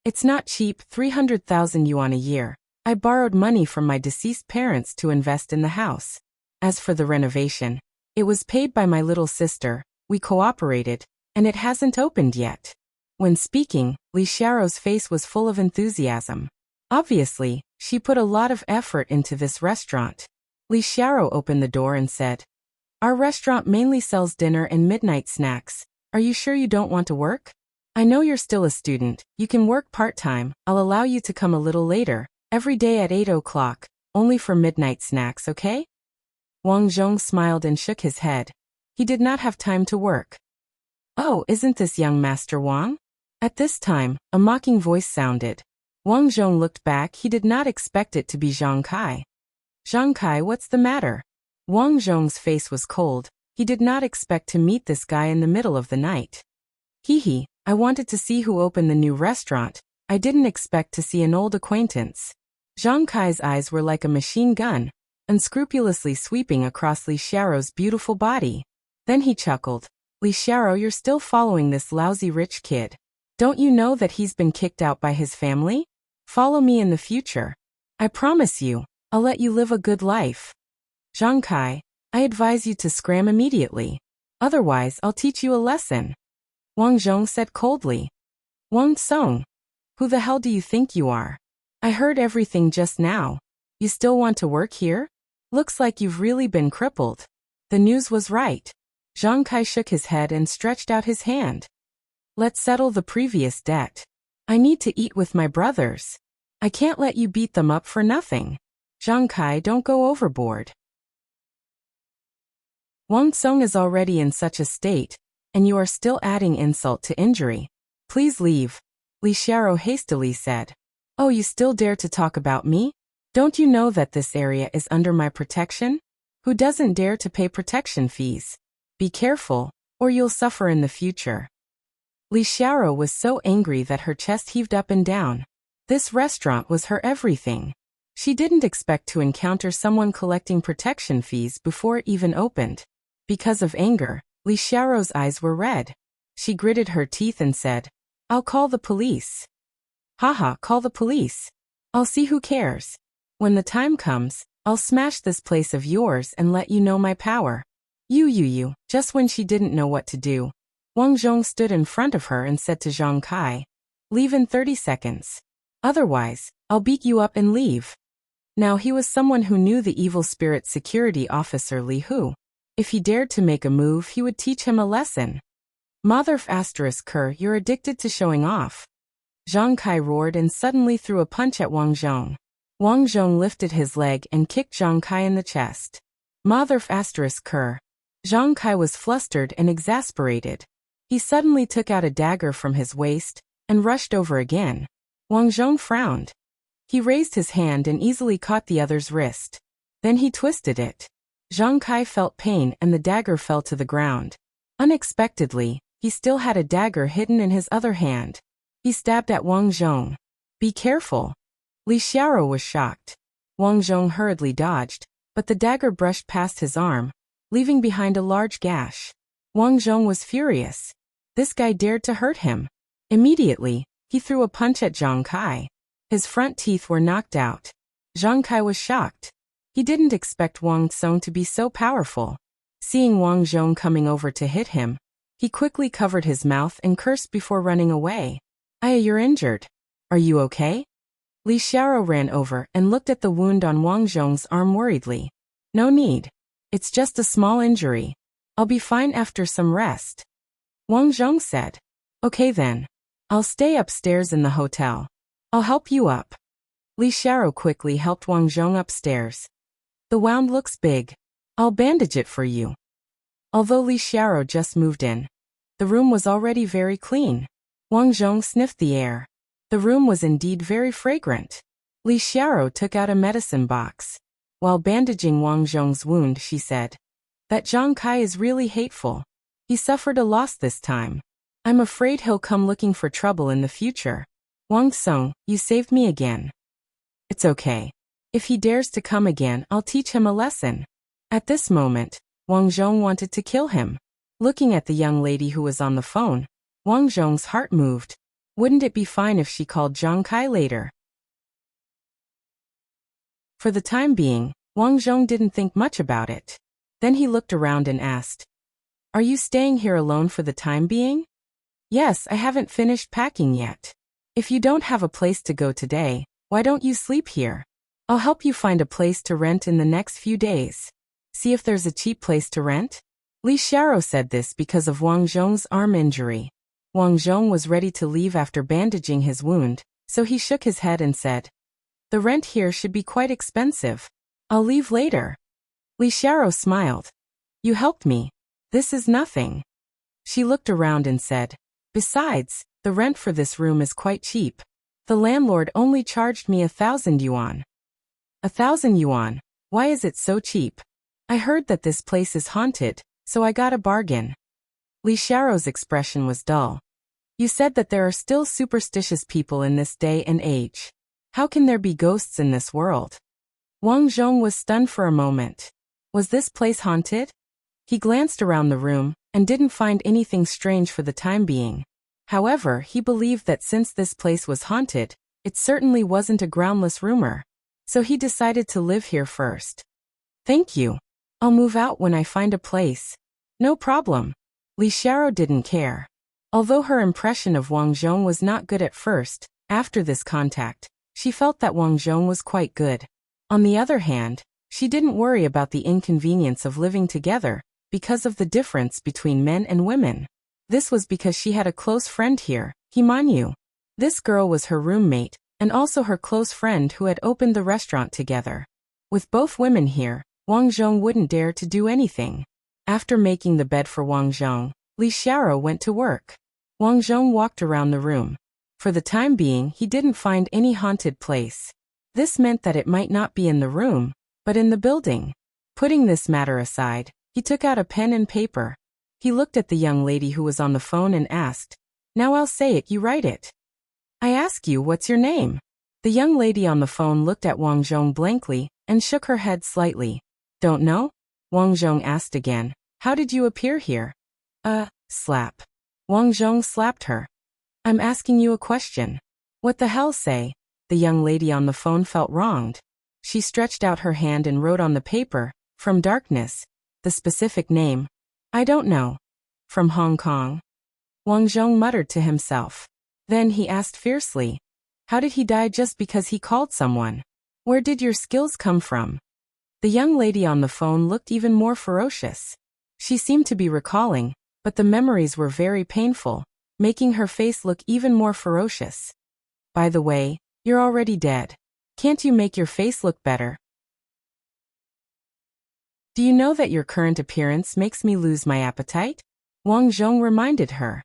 S1: It's not cheap, 300,000 yuan a year. I borrowed money from my deceased parents to invest in the house. As for the renovation, it was paid by my little sister. We cooperated, and it hasn't opened yet. When speaking, Li Xiao's face was full of enthusiasm. Obviously, she put a lot of effort into this restaurant. Li Xiao opened the door and said, Our restaurant mainly sells dinner and midnight snacks. Are you sure you don't want to work? I know you're still a student. You can work part-time. I'll allow you to come a little later, every day at 8 o'clock, only for midnight snacks, okay? Wang Zhong smiled and shook his head. He did not have time to work. Oh, isn't this young Master Wang? At this time, a mocking voice sounded. Wang Zhong looked back. He did not expect it to be Zhang Kai. Zhang Kai, what's the matter? Wang Zhong's face was cold. He did not expect to meet this guy in the middle of the night. Hee, I wanted to see who opened the new restaurant. I didn't expect to see an old acquaintance. Zhang Kai's eyes were like a machine gun, unscrupulously sweeping across Li Xiao's beautiful body. Then he chuckled. Li Xiao, you're still following this lousy rich kid. Don't you know that he's been kicked out by his family? Follow me in the future. I promise you, I'll let you live a good life. Zhang Kai, I advise you to scram immediately. Otherwise, I'll teach you a lesson. Wang Zhong said coldly. Wang Song, who the hell do you think you are? I heard everything just now. You still want to work here? Looks like you've really been crippled. The news was right. Zhang Kai shook his head and stretched out his hand. Let's settle the previous debt. I need to eat with my brothers. I can't let you beat them up for nothing. Zhang Kai, don't go overboard. Wang Song is already in such a state, and you are still adding insult to injury. Please leave, Li Xiao hastily said. Oh, you still dare to talk about me? Don't you know that this area is under my protection? Who doesn't dare to pay protection fees? Be careful, or you'll suffer in the future. Li Xiao was so angry that her chest heaved up and down. This restaurant was her everything. She didn't expect to encounter someone collecting protection fees before it even opened. Because of anger, Li Xiao's eyes were red. She gritted her teeth and said, I'll call the police. Haha, call the police. I'll see who cares. When the time comes, I'll smash this place of yours and let you know my power. You. Just when she didn't know what to do, Wang Zhong stood in front of her and said to Zhang Kai, Leave in 30 seconds. Otherwise, I'll beat you up and leave. Now he was someone who knew the evil spirit security officer Li Hu. If he dared to make a move, he would teach him a lesson. Mother***, you're addicted to showing off. Zhang Kai roared and suddenly threw a punch at Wang Zhong. Wang Zhong lifted his leg and kicked Zhang Kai in the chest. Mother asterisk cur. Zhang Kai was flustered and exasperated. He suddenly took out a dagger from his waist and rushed over again. Wang Zhong frowned. He raised his hand and easily caught the other's wrist. Then he twisted it. Zhang Kai felt pain and the dagger fell to the ground. Unexpectedly, he still had a dagger hidden in his other hand. He stabbed at Wang Zhong. Be careful. Li Xiaoro was shocked. Wang Zhong hurriedly dodged, but the dagger brushed past his arm, leaving behind a large gash. Wang Zhong was furious. This guy dared to hurt him. Immediately, he threw a punch at Zhang Kai. His front teeth were knocked out. Zhang Kai was shocked. He didn't expect Wang Song to be so powerful. Seeing Wang Zhong coming over to hit him, he quickly covered his mouth and cursed before running away. You're injured. Are you okay? Li Xiaoro ran over and looked at the wound on Wang Zhong's arm worriedly. No need. It's just a small injury. I'll be fine after some rest. Wang Zhong said. Okay then. I'll stay upstairs in the hotel. I'll help you up. Li Xiaoro quickly helped Wang Zhong upstairs. The wound looks big. I'll bandage it for you. Although Li Xiaoro just moved in, the room was already very clean. Wang Zhong sniffed the air. The room was indeed very fragrant. Li Xiaoro took out a medicine box. While bandaging Wang Zhong's wound, she said, that Zhang Kai is really hateful. He suffered a loss this time. I'm afraid he'll come looking for trouble in the future. Wang Song, you saved me again. It's okay. If he dares to come again, I'll teach him a lesson. At this moment, Wang Zhong wanted to kill him. Looking at the young lady who was on the phone, Wang Zhong's heart moved. Wouldn't it be fine if she called Zhang Kai later? For the time being, Wang Zhong didn't think much about it. Then he looked around and asked, Are you staying here alone for the time being? Yes, I haven't finished packing yet. If you don't have a place to go today, why don't you sleep here? I'll help you find a place to rent in the next few days. See if there's a cheap place to rent? Li Xiaoro said this because of Wang Zhong's arm injury. Wang Zhong was ready to leave after bandaging his wound, so he shook his head and said, The rent here should be quite expensive. I'll leave later. Li Xiaoro smiled. You helped me. This is nothing. She looked around and said, Besides, the rent for this room is quite cheap. The landlord only charged me 1,000 yuan. 1,000 yuan? Why is it so cheap? I heard that this place is haunted, so I got a bargain. Li Xiaoro's expression was dull. You said that there are still superstitious people in this day and age. How can there be ghosts in this world? Wang Zhong was stunned for a moment. Was this place haunted? He glanced around the room and didn't find anything strange for the time being. However, he believed that since this place was haunted, it certainly wasn't a groundless rumor. So he decided to live here first. Thank you. I'll move out when I find a place. No problem. Li Xiaoro didn't care. Although her impression of Wang Zhong was not good at first, after this contact, she felt that Wang Zhong was quite good. On the other hand, she didn't worry about the inconvenience of living together, because of the difference between men and women. This was because she had a close friend here, Himanyu. This girl was her roommate, and also her close friend who had opened the restaurant together. With both women here, Wang Zhong wouldn't dare to do anything. After making the bed for Wang Zhong, Li Xiaoro went to work. Wang Zhong walked around the room. For the time being, he didn't find any haunted place. This meant that it might not be in the room, but in the building. Putting this matter aside, he took out a pen and paper. He looked at the young lady who was on the phone and asked, Now I'll say it, you write it. I ask you, what's your name? The young lady on the phone looked at Wang Zhong blankly and shook her head slightly. Don't know? Wang Zhong asked again. How did you appear here? Slap. Wang Zhong slapped her. I'm asking you a question. What the hell say? The young lady on the phone felt wronged. She stretched out her hand and wrote on the paper, From Darkness, the specific name. I don't know. From Hong Kong. Wang Zhong muttered to himself. Then he asked fiercely, How did he die just because he called someone? Where did your skills come from? The young lady on the phone looked even more ferocious. She seemed to be recalling, but the memories were very painful, making her face look even more ferocious. By the way, you're already dead. Can't you make your face look better? Do you know that your current appearance makes me lose my appetite? Wang Zhong reminded her.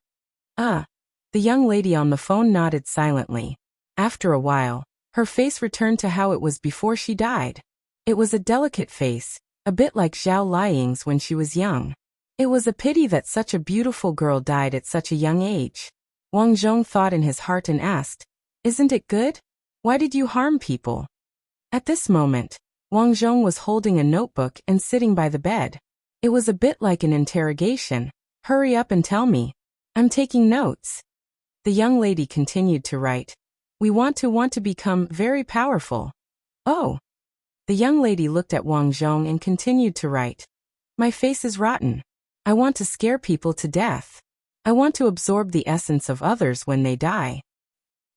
S1: The young lady on the phone nodded silently. After a while, her face returned to how it was before she died. It was a delicate face, a bit like Zhao Liying's when she was young. It was a pity that such a beautiful girl died at such a young age. Wang Zhong thought in his heart and asked, "Isn't it good? Why did you harm people?" At this moment, Wang Zhong was holding a notebook and sitting by the bed. It was a bit like an interrogation. "Hurry up and tell me. I'm taking notes." The young lady continued to write. "We want to become very powerful." "Oh." The young lady looked at Wang Zhong and continued to write. "My face is rotten. I want to scare people to death. I want to absorb the essence of others when they die."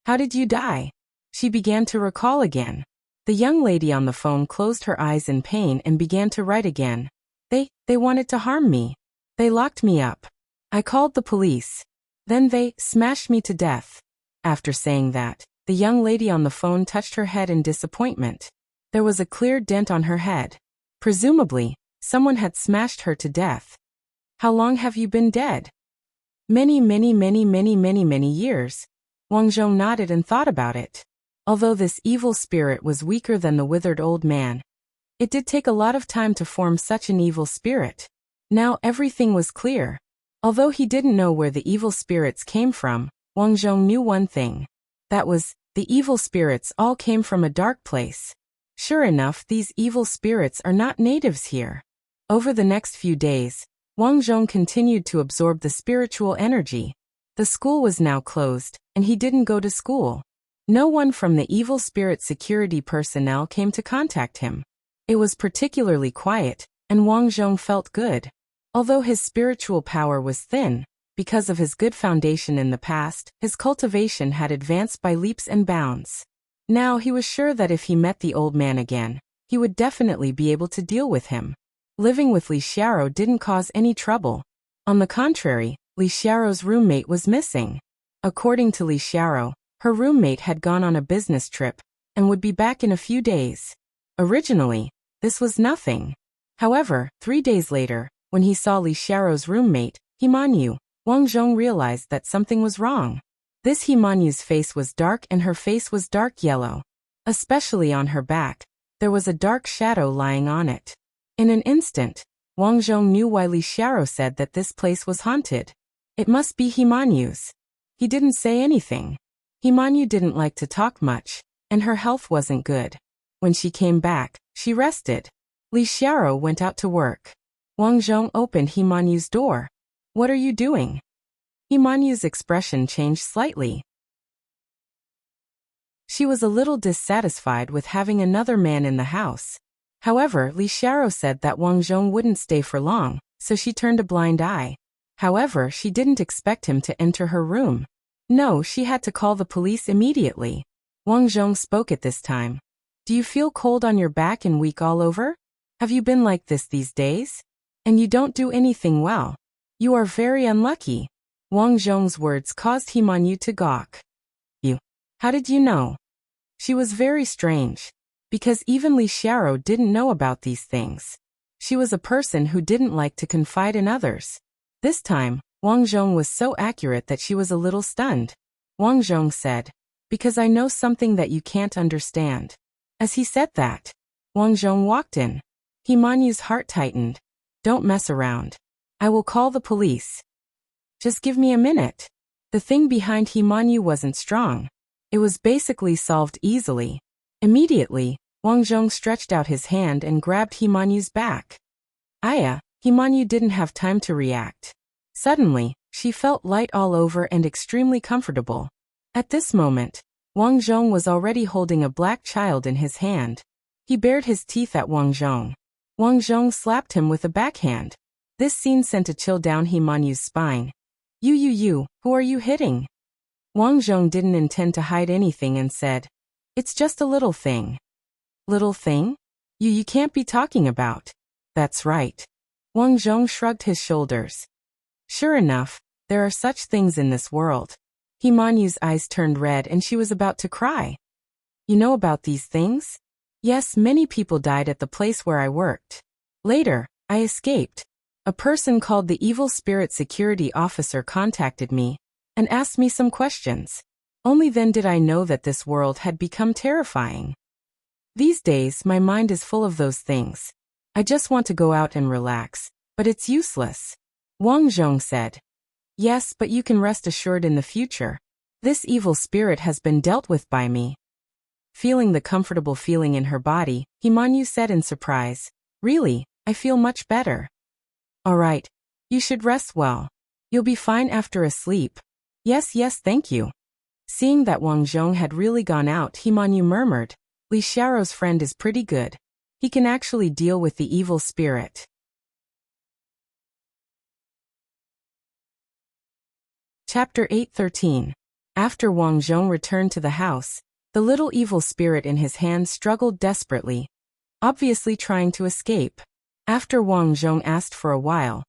S1: "How did you die?" She began to recall again. The young lady on the phone closed her eyes in pain and began to write again. They wanted to harm me. They locked me up. I called the police. Then they smashed me to death." After saying that, the young lady on the phone touched her head in disappointment. There was a clear dent on her head. Presumably, someone had smashed her to death. "How long have you been dead?" Many years." Wang Zhong nodded and thought about it. Although this evil spirit was weaker than the withered old man, it did take a lot of time to form such an evil spirit. Now everything was clear. Although he didn't know where the evil spirits came from, Wang Zhong knew one thing. That was, the evil spirits all came from a dark place. Sure enough, these evil spirits are not natives here. Over the next few days, Wang Zhong continued to absorb the spiritual energy. The school was now closed, and he didn't go to school. No one from the evil spirit security personnel came to contact him. It was particularly quiet, and Wang Zhong felt good. Although his spiritual power was thin, because of his good foundation in the past, his cultivation had advanced by leaps and bounds. Now he was sure that if he met the old man again, he would definitely be able to deal with him. Living with Li Xiaro didn't cause any trouble. On the contrary, Li Xiao's roommate was missing. According to Li Xiao, her roommate had gone on a business trip and would be back in a few days. Originally, this was nothing. However, 3 days later, when he saw Li Xiao's roommate, Himanyu, Wang Zhong realized that something was wrong. This Himanyu's face was dark and her face was dark yellow. Especially on her back, there was a dark shadow lying on it. In an instant, Wang Zhong knew why Li Xiao said that this place was haunted. It must be Himanyu's. He didn't say anything. Himanyu didn't like to talk much, and her health wasn't good. When she came back, she rested. Li Xiao went out to work. Wang Zhong opened Himanyu's door. "What are you doing?" Himanyu's expression changed slightly. She was a little dissatisfied with having another man in the house. However, Li Xiao said that Wang Zhong wouldn't stay for long, so she turned a blind eye. However, she didn't expect him to enter her room. No, she had to call the police immediately. Wang Zhong spoke at this time. "Do you feel cold on your back and weak all over? Have you been like this these days? And you don't do anything well. You are very unlucky." Wang Zhong's words caused Himanyu to gawk. "You? How did you know?" She was very strange. Because even Li Xiao didn't know about these things. She was a person who didn't like to confide in others. This time, Wang Zhong was so accurate that she was a little stunned. Wang Zhong said, "Because I know something that you can't understand." As he said that, Wang Zhong walked in. Himanyu's heart tightened. "Don't mess around. I will call the police. Just give me a minute." The thing behind Himanyu wasn't strong. It was basically solved easily. Immediately, Wang Zhong stretched out his hand and grabbed Himanyu's back. Aya, Himanyu didn't have time to react. Suddenly, she felt light all over and extremely comfortable. At this moment, Wang Zhong was already holding a black child in his hand. He bared his teeth at Wang Zhong. Wang Zhong slapped him with a backhand. This scene sent a chill down Himanyu's spine. You, who are you hitting?" Wang Zhong didn't intend to hide anything and said, "It's just a little thing." "Little thing? You can't be talking about." "That's right." Wang Zhong shrugged his shoulders. Sure enough, there are such things in this world. Himanyu's eyes turned red and she was about to cry. You know about these things? Yes, many people died at the place where I worked. Later, I escaped. A person called the evil spirit security officer contacted me and asked me some questions. Only then did I know that this world had become terrifying. These days, my mind is full of those things. I just want to go out and relax, but it's useless. Wang Zhong said. Yes, but you can rest assured in the future. This evil spirit has been dealt with by me. Feeling the comfortable feeling in her body, Himanyu said in surprise, Really, I feel much better. All right. You should rest well. You'll be fine after a sleep. Yes, thank you. Seeing that Wang Zhong had really gone out, Himanyu murmured, Li Xiao's friend is pretty good. He can actually deal with the evil spirit. Chapter 8:13. After Wang Zhong returned to the house, the little evil spirit in his hand struggled desperately, obviously trying to escape. After Wang Zhong asked for a while,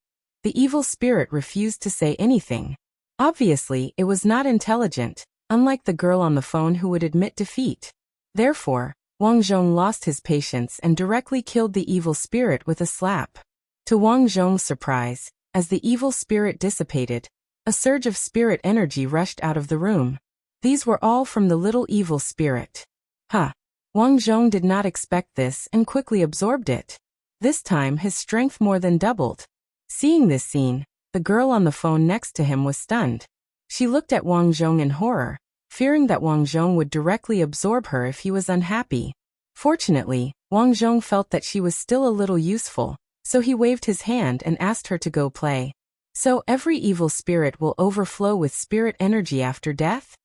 S1: the evil spirit refused to say anything. Obviously, it was not intelligent, unlike the girl on the phone who would admit defeat. Therefore, Wang Zhong lost his patience and directly killed the evil spirit with a slap. To Wang Zhong's surprise, as the evil spirit dissipated, a surge of spirit energy rushed out of the room. These were all from the little evil spirit. Wang Zhong did not expect this and quickly absorbed it. This time his strength more than doubled. Seeing this scene, the girl on the phone next to him was stunned. She looked at Wang Zhong in horror, fearing that Wang Zhong would directly absorb her if he was unhappy. Fortunately, Wang Zhong felt that she was still a little useful, so he waved his hand and asked her to go play. So every evil spirit will overflow with spirit energy after death?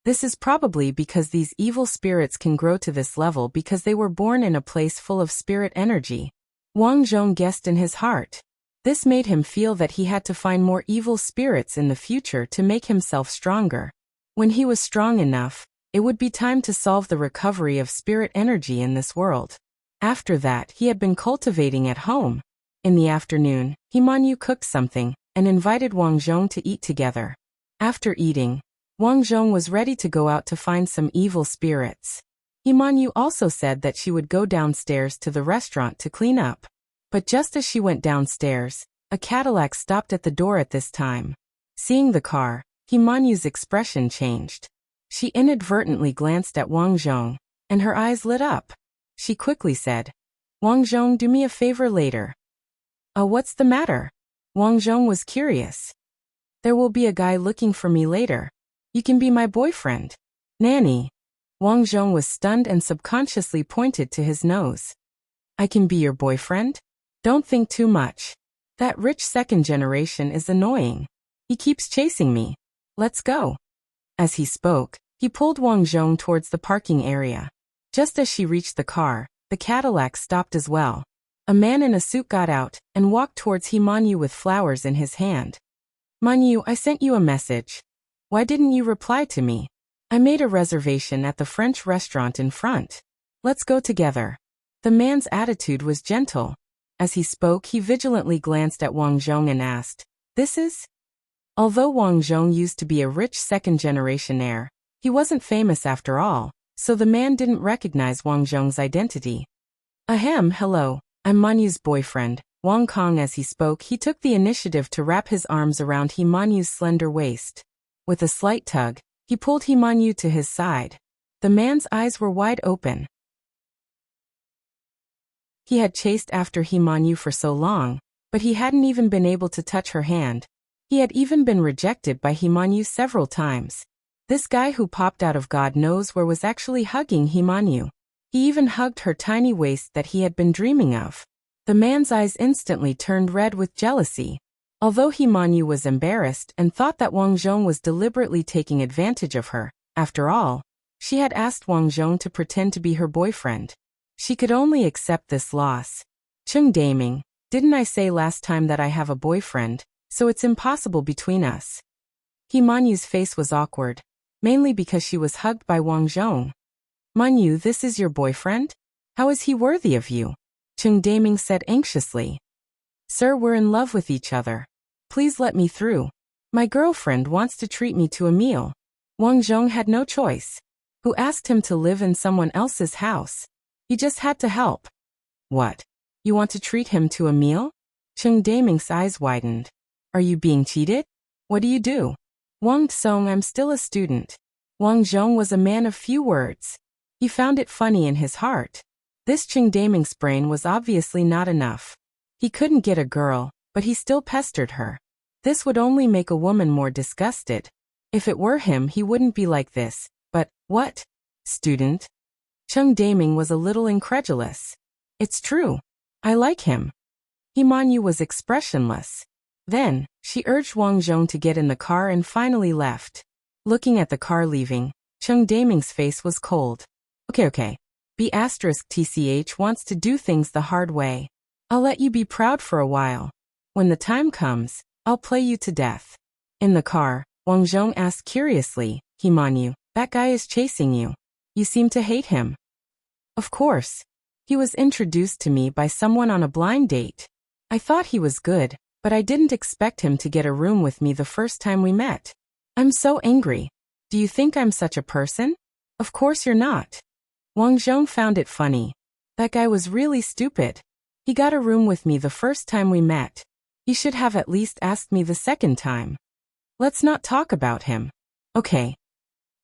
S1: This is probably because these evil spirits can grow to this level because they were born in a place full of spirit energy. Wang Zhong guessed in his heart. This made him feel that he had to find more evil spirits in the future to make himself stronger. When he was strong enough, it would be time to solve the recovery of spirit energy in this world. After that, he had been cultivating at home. In the afternoon, Himanyu cooked something and invited Wang Zhong to eat together. After eating, Wang Zhong was ready to go out to find some evil spirits. Himanyu also said that she would go downstairs to the restaurant to clean up. But just as she went downstairs, a Cadillac stopped at the door at this time. Seeing the car, Himanyu's expression changed. She inadvertently glanced at Wang Zhong, and her eyes lit up. She quickly said, Wang Zhong, do me a favor later. What's the matter? Wang Zhong was curious. There will be a guy looking for me later. You can be my boyfriend. Nanny. Wang Zhong was stunned and subconsciously pointed to his nose. I can be your boyfriend? Don't think too much. That rich second generation is annoying. He keeps chasing me. Let's go. As he spoke, he pulled Wang Zhong towards the parking area. Just as she reached the car, the Cadillac stopped as well. A man in a suit got out and walked towards Himanyu with flowers in his hand. Manyu, I sent you a message. Why didn't you reply to me? I made a reservation at the French restaurant in front. Let's go together. The man's attitude was gentle. As he spoke, he vigilantly glanced at Wang Zhong and asked, This is? Although Wang Zhong used to be a rich second-generation heir, he wasn't famous after all, so the man didn't recognize Wang Zhong's identity. Ahem, hello, I'm Manyu's boyfriend, Wang Kong. As he spoke, he took the initiative to wrap his arms around Himanyu's slender waist. With a slight tug, he pulled Himanyu to his side. The man's eyes were wide open. He had chased after Himanyu for so long, but he hadn't even been able to touch her hand. He had even been rejected by Himanyu several times. This guy who popped out of God knows where was actually hugging Himanyu. He even hugged her tiny waist that he had been dreaming of. The man's eyes instantly turned red with jealousy. Although Himanyu was embarrassed and thought that Wang Zhong was deliberately taking advantage of her, after all, she had asked Wang Zhong to pretend to be her boyfriend. She could only accept this loss. Chung Daming, didn't I say last time that I have a boyfriend, so it's impossible between us? Himanyu's face was awkward, mainly because she was hugged by Wang Zhong. Manyu, this is your boyfriend? How is he worthy of you? Chung Daming said anxiously. Sir, we're in love with each other. Please let me through. My girlfriend wants to treat me to a meal. Wang Zhong had no choice. Who asked him to live in someone else's house? He just had to help. What? You want to treat him to a meal? Cheng Daming's eyes widened. Are you being cheated? What do you do? Wang Song, I'm still a student. Wang Zhong was a man of few words. He found it funny in his heart. This Cheng Daming's brain was obviously not enough. He couldn't get a girl, but he still pestered her. This would only make a woman more disgusted. If it were him, he wouldn't be like this. But, what? Student? Cheng Daming was a little incredulous. It's true. I like him. Himanyu was expressionless. Then, she urged Wang Zhong to get in the car and finally left. Looking at the car leaving, Cheng Daming's face was cold. Okay. B*TCH wants to do things the hard way. I'll let you be proud for a while. When the time comes, I'll play you to death. In the car, Wang Zhong asked curiously, Himanyu, that guy is chasing you. You seem to hate him. Of course. He was introduced to me by someone on a blind date. I thought he was good, but I didn't expect him to get a room with me the first time we met. I'm so angry. Do you think I'm such a person? Of course you're not. Wang Zhong found it funny. That guy was really stupid. He got a room with me the first time we met. He should have at least asked me the second time. Let's not talk about him. Okay.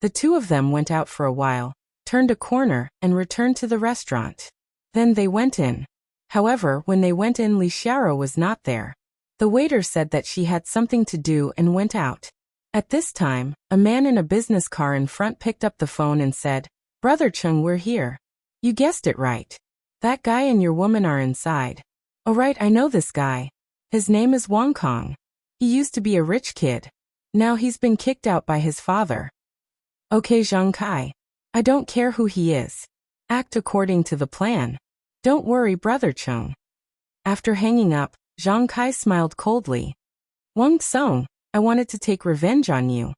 S1: The two of them went out for a while, turned a corner, and returned to the restaurant. Then they went in. However, when they went in, Li Xiaoro was not there. The waiter said that she had something to do and went out. At this time, a man in a business car in front picked up the phone and said, Brother Chung, we're here. You guessed it right. That guy and your woman are inside. Oh right, I know this guy. His name is Wang Kong. He used to be a rich kid. Now he's been kicked out by his father. Okay, Zhang Kai. I don't care who he is. Act according to the plan. Don't worry, Brother Chung. After hanging up, Zhang Kai smiled coldly. Wang Song, I wanted to take revenge on you.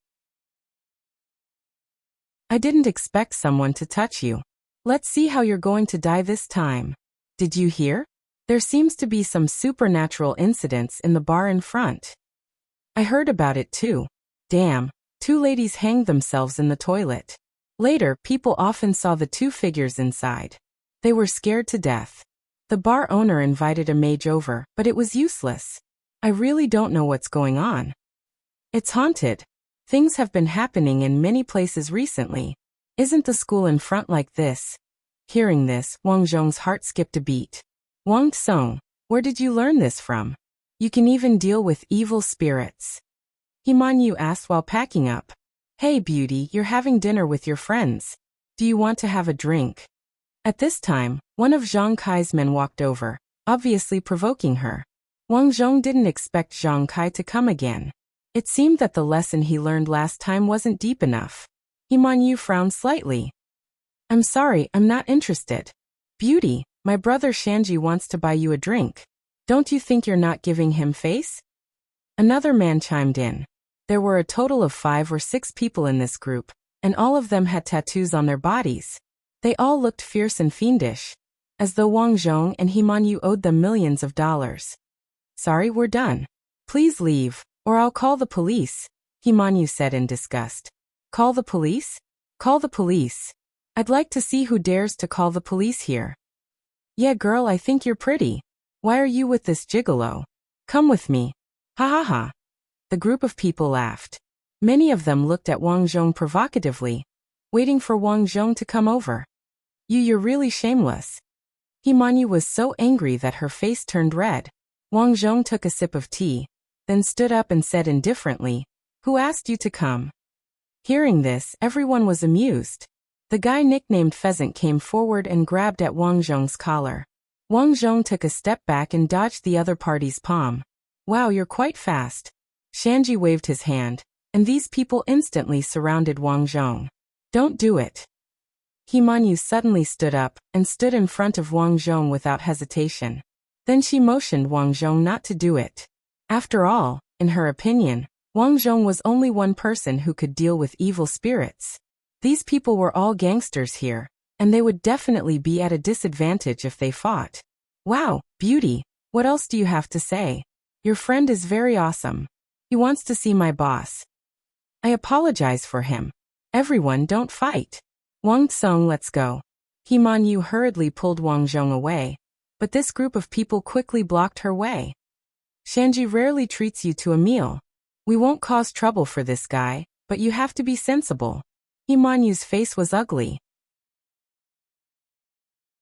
S1: I didn't expect someone to touch you. Let's see how you're going to die this time. Did you hear? There seems to be some supernatural incidents in the bar in front. I heard about it too. Damn, two ladies hanged themselves in the toilet. Later, people often saw the two figures inside. They were scared to death. The bar owner invited a mage over, but it was useless. I really don't know what's going on. It's haunted. Things have been happening in many places recently. Isn't the school in front like this? Hearing this, Wang Zhong's heart skipped a beat. Wang Song, where did you learn this from? You can even deal with evil spirits. Himanyu asked while packing up. Hey beauty, you're having dinner with your friends. Do you want to have a drink? At this time, one of Zhang Kai's men walked over, obviously provoking her. Wang Zhong didn't expect Zhang Kai to come again. It seemed that the lesson he learned last time wasn't deep enough. Himanyu frowned slightly. I'm sorry, I'm not interested. Beauty, my brother Shanji wants to buy you a drink. Don't you think you're not giving him face? Another man chimed in. There were a total of 5 or 6 people in this group, and all of them had tattoos on their bodies. They all looked fierce and fiendish, as though Wang Zhong and Himanyu owed them millions of dollars. Sorry, we're done. Please leave, or I'll call the police, Himanyu said in disgust. Call the police? Call the police. I'd like to see who dares to call the police here. Yeah girl, I think you're pretty. Why are you with this gigolo? Come with me. Ha ha ha. The group of people laughed. Many of them looked at Wang Zhong provocatively, waiting for Wang Zhong to come over. You're really shameless. Himanyu was so angry that her face turned red. Wang Zhong took a sip of tea, then stood up and said indifferently, Who asked you to come? Hearing this, everyone was amused. The guy nicknamed Pheasant came forward and grabbed at Wang Zhong's collar. Wang Zhong took a step back and dodged the other party's palm. Wow, you're quite fast. Shanji waved his hand, and these people instantly surrounded Wang Zhong. Don't do it. Himanyu suddenly stood up and stood in front of Wang Zhong without hesitation. Then she motioned Wang Zhong not to do it. After all, in her opinion, Wang Zhong was only one person who could deal with evil spirits. These people were all gangsters here, and they would definitely be at a disadvantage if they fought. Wow, beauty, what else do you have to say? Your friend is very awesome. He wants to see my boss. I apologize for him. Everyone don't fight. Wang Song, let's go. He Man Yu hurriedly pulled Wang Zhong away, but this group of people quickly blocked her way. Shanji rarely treats you to a meal. We won't cause trouble for this guy, but you have to be sensible. He Man Yu's face was ugly.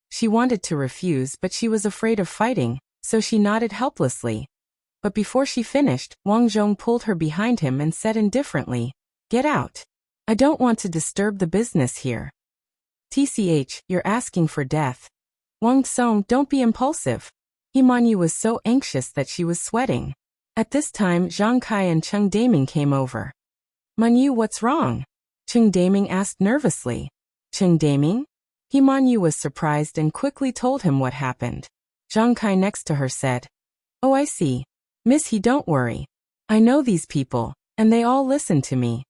S1: She wanted to refuse, but she was afraid of fighting, so she nodded helplessly. But before she finished, Wang Zhong pulled her behind him and said indifferently, "Get out. I don't want to disturb the business here." "TCH, you're asking for death. Wang Song, don't be impulsive." He Man Yu was so anxious that she was sweating. At this time, Zhang Kai and Cheng Daming came over. "Man Yu, what's wrong?" Cheng Daming asked nervously. "Cheng Daming?" He Man Yu was surprised and quickly told him what happened. Zhang Kai next to her said, "Oh, I see. Miss He, don't worry. I know these people, and they all listen to me."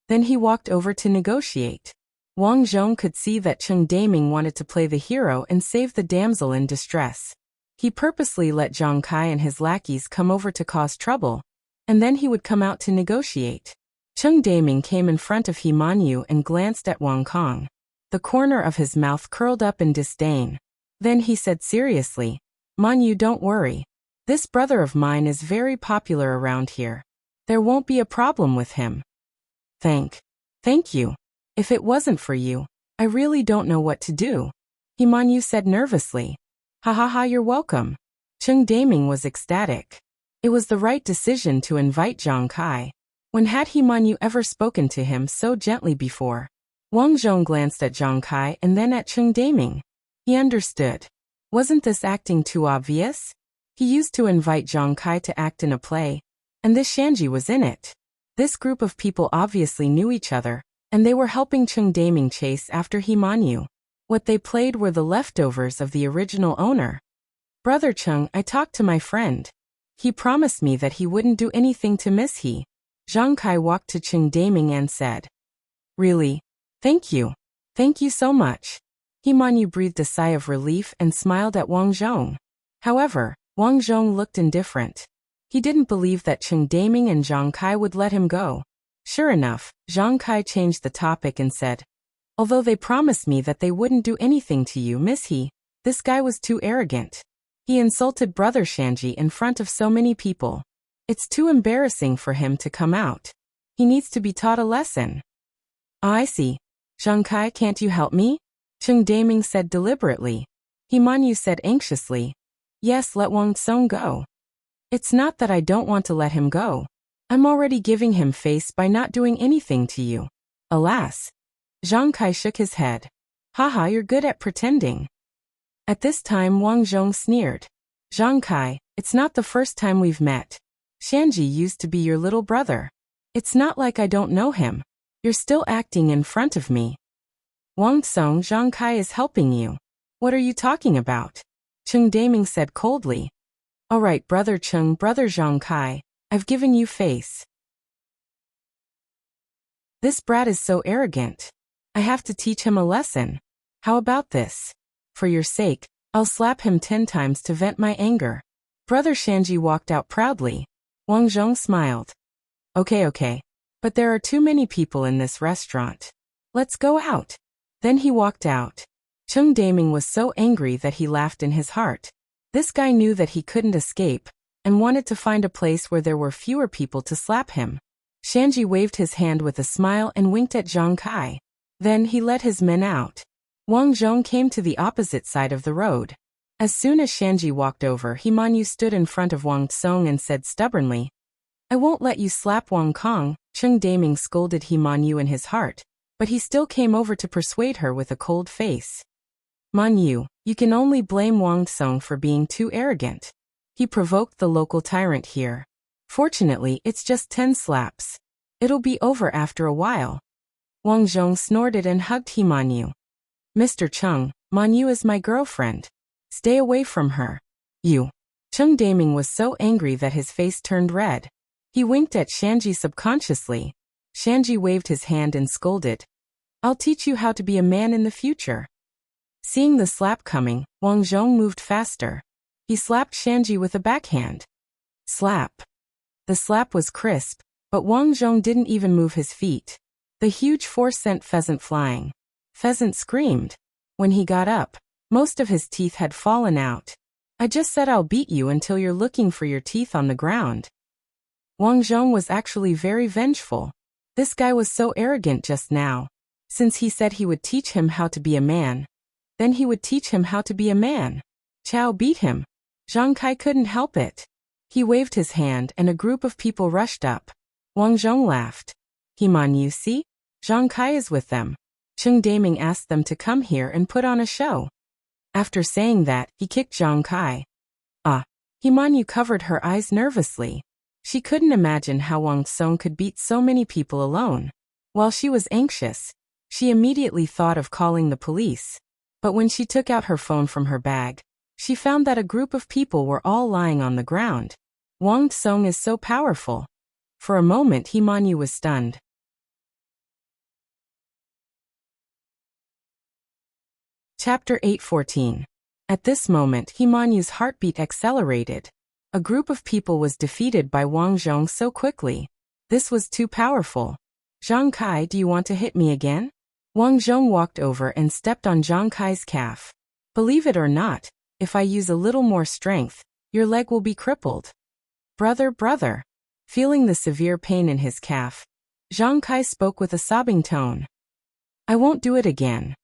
S1: Then he walked over to negotiate. Wang Zhong could see that Cheng Daming wanted to play the hero and save the damsel in distress. He purposely let Zhang Kai and his lackeys come over to cause trouble, and then he would come out to negotiate. Cheng Daming came in front of He Man Yu and glanced at Wang Kong. The corner of his mouth curled up in disdain. Then he said seriously, "Man Yu, don't worry. This brother of mine is very popular around here. There won't be a problem with him." Thank you. If it wasn't for you, I really don't know what to do," He Man Yu said nervously. "Ha ha ha, you're welcome." Cheng Daming was ecstatic. It was the right decision to invite Zhang Kai. When had He Man Yu ever spoken to him so gently before? Wang Zhong glanced at Zhang Kai and then at Cheng Daming. He understood. Wasn't this acting too obvious? He used to invite Zhang Kai to act in a play, and this Shanji was in it. This group of people obviously knew each other, and they were helping Cheng Daming chase after He Man Yu. What they played were the leftovers of the original owner. "Brother Cheng, I talked to my friend. He promised me that he wouldn't do anything to Miss He." Zhang Kai walked to Cheng Daming and said, "Really? Thank you. Thank you so much." He Man Yu breathed a sigh of relief and smiled at Wang Zhong. However, Wang Zhong looked indifferent. He didn't believe that Cheng Daming and Zhang Kai would let him go. Sure enough, Zhang Kai changed the topic and said, "Although they promised me that they wouldn't do anything to you, Miss He, this guy was too arrogant. He insulted Brother Shanji in front of so many people. It's too embarrassing for him to come out. He needs to be taught a lesson." "Ah, I see. Zhang Kai, can't you help me?" Cheng Daming said deliberately. He Man Yu said anxiously, "Yes, let Wang Song go." "It's not that I don't want to let him go. I'm already giving him face by not doing anything to you." "Alas." Zhang Kai shook his head. "Haha, you're good at pretending." At this time Wang Zhong sneered. "Zhang Kai, it's not the first time we've met. Shanji used to be your little brother. It's not like I don't know him. You're still acting in front of me." "Wang Song, Zhang Kai is helping you. What are you talking about?" Cheng Daming said coldly. "All right, Brother Cheng, Brother Zhang Kai, I've given you face. This brat is so arrogant. I have to teach him a lesson. How about this? For your sake, I'll slap him 10 times to vent my anger." Brother Shanji walked out proudly. Wang Zhong smiled. Okay. But there are too many people in this restaurant. Let's go out." Then he walked out. Cheng Daming was so angry that he laughed in his heart. This guy knew that he couldn't escape, and wanted to find a place where there were fewer people to slap him. Shanji waved his hand with a smile and winked at Zhang Kai. Then he led his men out. Wang Zhong came to the opposite side of the road. As soon as Shanji walked over, He Man Yu stood in front of Wang Song and said stubbornly, "I won't let you slap Wang Kong." Cheng Daming scolded He Man Yu in his heart, but he still came over to persuade her with a cold face. "Man Yu, you can only blame Wang Song for being too arrogant. He provoked the local tyrant here. Fortunately, it's just 10 slaps. It'll be over after a while." Wang Zhong snorted and hugged He Man Yu. "Mr. Cheng, Man Yu is my girlfriend. Stay away from her." "You." Cheng Daming was so angry that his face turned red. He winked at Shanji subconsciously. Shanji waved his hand and scolded, "I'll teach you how to be a man in the future." Seeing the slap coming, Wang Zhong moved faster. He slapped Shanji with a backhand. Slap. The slap was crisp, but Wang Zhong didn't even move his feet. The huge 4-cent pheasant flying. Pheasant screamed. When he got up, most of his teeth had fallen out. I just said I'll beat you until you're looking for your teeth on the ground. Wang Zhong was actually very vengeful. This guy was so arrogant just now. Since he said he would teach him how to be a man, then he would teach him how to be a man. Chow beat him. Zhang Kai couldn't help it. He waved his hand and a group of people rushed up. Wang Zhong laughed. Heman, you see? Zhang Kai is with them. Cheng Daming asked them to come here and put on a show. After saying that, he kicked Zhang Kai. Heman Yu covered her eyes nervously. She couldn't imagine how Wang Song could beat so many people alone. While she was anxious, she immediately thought of calling the police. But when she took out her phone from her bag, she found that a group of people were all lying on the ground. Wang Song is so powerful. For a moment Heman Yu was stunned. Chapter 8:14. At this moment Heman Yu's heartbeat accelerated. A group of people was defeated by Wang Zhong so quickly. This was too powerful. Zhang Kai, do you want to hit me again? Wang Zhong walked over and stepped on Zhang Kai's calf. Believe it or not, if I use a little more strength, your leg will be crippled. Brother. Feeling the severe pain in his calf, Zhang Kai spoke with a sobbing tone. I won't do it again.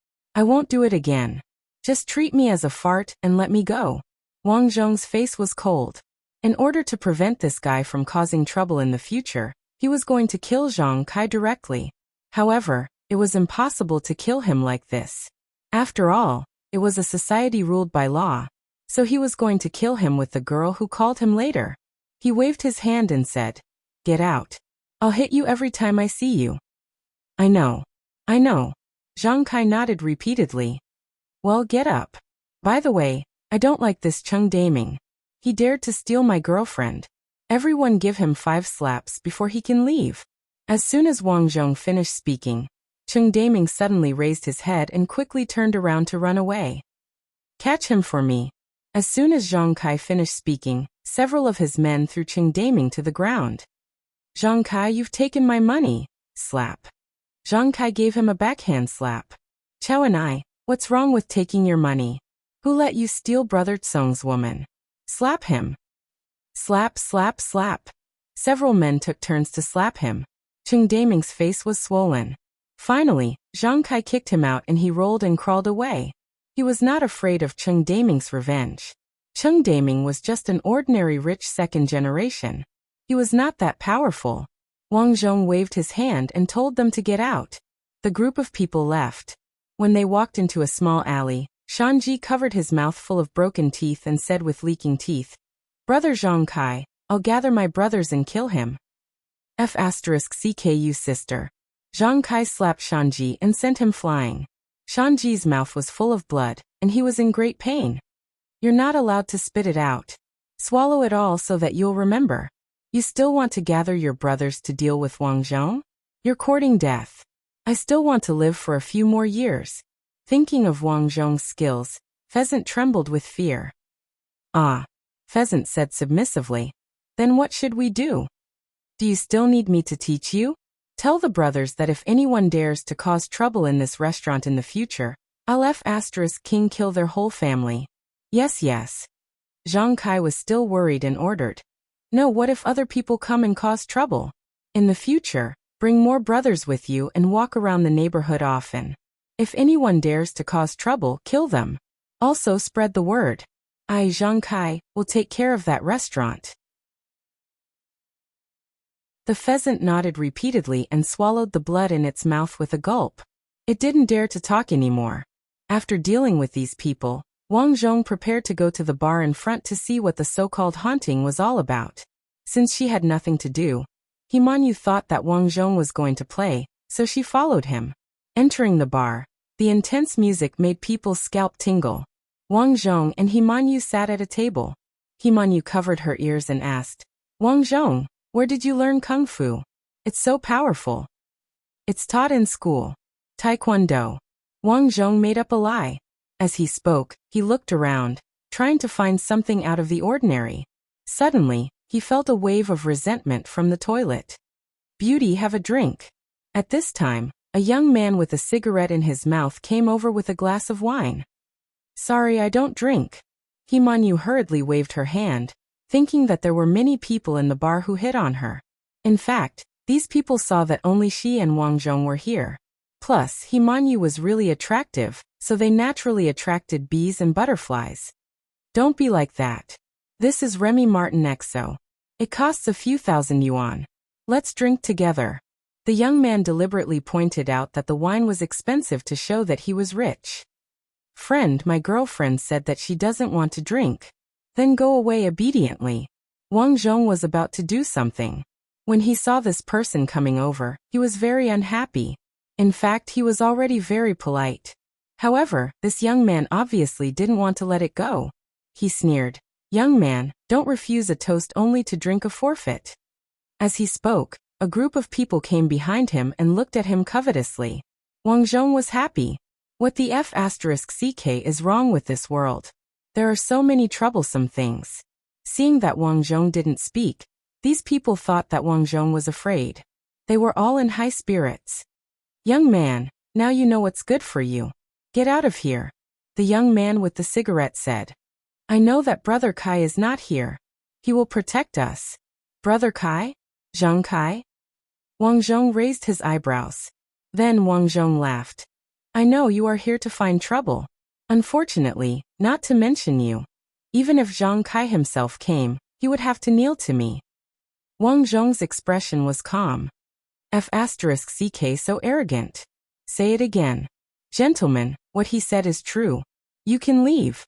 S1: Just treat me as a fart and let me go. Wang Zhong's face was cold. In order to prevent this guy from causing trouble in the future, he was going to kill Zhang Kai directly. However, it was impossible to kill him like this. After all, it was a society ruled by law. So he was going to kill him with the girl who called him later. He waved his hand and said, Get out. I'll hit you every time I see you. I know. Zhang Kai nodded repeatedly. Well, get up. By the way, I don't like this Cheng Daming. He dared to steal my girlfriend. Everyone give him 5 slaps before he can leave. As soon as Wang Zhong finished speaking, Cheng Daming suddenly raised his head and quickly turned around to run away. Catch him for me. As soon as Zhang Kai finished speaking, several of his men threw Cheng Daming to the ground. Zhang Kai, you've taken my money. Slap. Zhang Kai gave him a backhand slap. Chow and I, what's wrong with taking your money? Who let you steal Brother Tsong's woman? Slap him. Slap. Several men took turns to slap him. Cheng Daming's face was swollen. Finally, Zhang Kai kicked him out and he rolled and crawled away. He was not afraid of Cheng Daming's revenge. Cheng Daming was just an ordinary rich second generation. He was not that powerful. Wang Zhong waved his hand and told them to get out. The group of people left. When they walked into a small alley, Shanji covered his mouth full of broken teeth and said with leaking teeth, Brother Zhang Kai, I'll gather my brothers and kill him. F***CKU sister. Zhang Kai slapped Shanji and sent him flying. Shanji's mouth was full of blood, and he was in great pain. You're not allowed to spit it out. Swallow it all so that you'll remember. You still want to gather your brothers to deal with Wang Zhong? You're courting death. I still want to live for a few more years. Thinking of Wang Zhong's skills, Pheasant trembled with fear. Pheasant said submissively. Then what should we do? Do you still need me to teach you? Tell the brothers that if anyone dares to cause trouble in this restaurant in the future, I'll King kill their whole family. Yes. Zhang Kai was still worried and ordered. No, what if other people come and cause trouble? In the future, bring more brothers with you and walk around the neighborhood often. If anyone dares to cause trouble, kill them. Also spread the word. I, Zhang Kai, will take care of that restaurant. The pheasant nodded repeatedly and swallowed the blood in its mouth with a gulp. It didn't dare to talk anymore. After dealing with these people, Wang Zhong prepared to go to the bar in front to see what the so-called haunting was all about. Since she had nothing to do, Heman Yu thought that Wang Zhong was going to play, so she followed him. Entering the bar, the intense music made people's scalp tingle. Wang Zhong and Heman Yu sat at a table. Heman Yu covered her ears and asked, Wang Zhong, where did you learn Kung Fu? It's so powerful. It's taught in school. Taekwondo. Wang Zhong made up a lie. As he spoke, he looked around, trying to find something out of the ordinary. Suddenly, he felt a wave of resentment from the toilet. Beauty, have a drink. At this time, a young man with a cigarette in his mouth came over with a glass of wine. Sorry, I don't drink. Himanyu hurriedly waved her hand, thinking that there were many people in the bar who hit on her. In fact, these people saw that only she and Wang Zhong were here. Plus, Himanyu was really attractive, so they naturally attracted bees and butterflies. Don't be like that. This is Remy Martin XO. It costs a few thousand yuan. Let's drink together. The young man deliberately pointed out that the wine was expensive to show that he was rich. Friend, my girlfriend said that she doesn't want to drink. Then go away obediently. Wang Zhong was about to do something. When he saw this person coming over, he was very unhappy. In fact, he was already very polite. However, this young man obviously didn't want to let it go. He sneered, "Young man, don't refuse a toast only to drink a forfeit." As he spoke, a group of people came behind him and looked at him covetously. Wang Zhong was happy. What the F***ck is wrong with this world? There are so many troublesome things. Seeing that Wang Zhong didn't speak, these people thought that Wang Zhong was afraid. They were all in high spirits. Young man, now you know what's good for you. Get out of here. The young man with the cigarette said. I know that Brother Kai is not here. He will protect us. Brother Kai? Zhang Kai? Wang Zhong raised his eyebrows. Then Wang Zhong laughed. I know you are here to find trouble. Unfortunately, not to mention you. Even if Zhang Kai himself came, he would have to kneel to me. Wang Zhong's expression was calm. F***ck so arrogant. Say it again. Gentlemen, what he said is true. You can leave.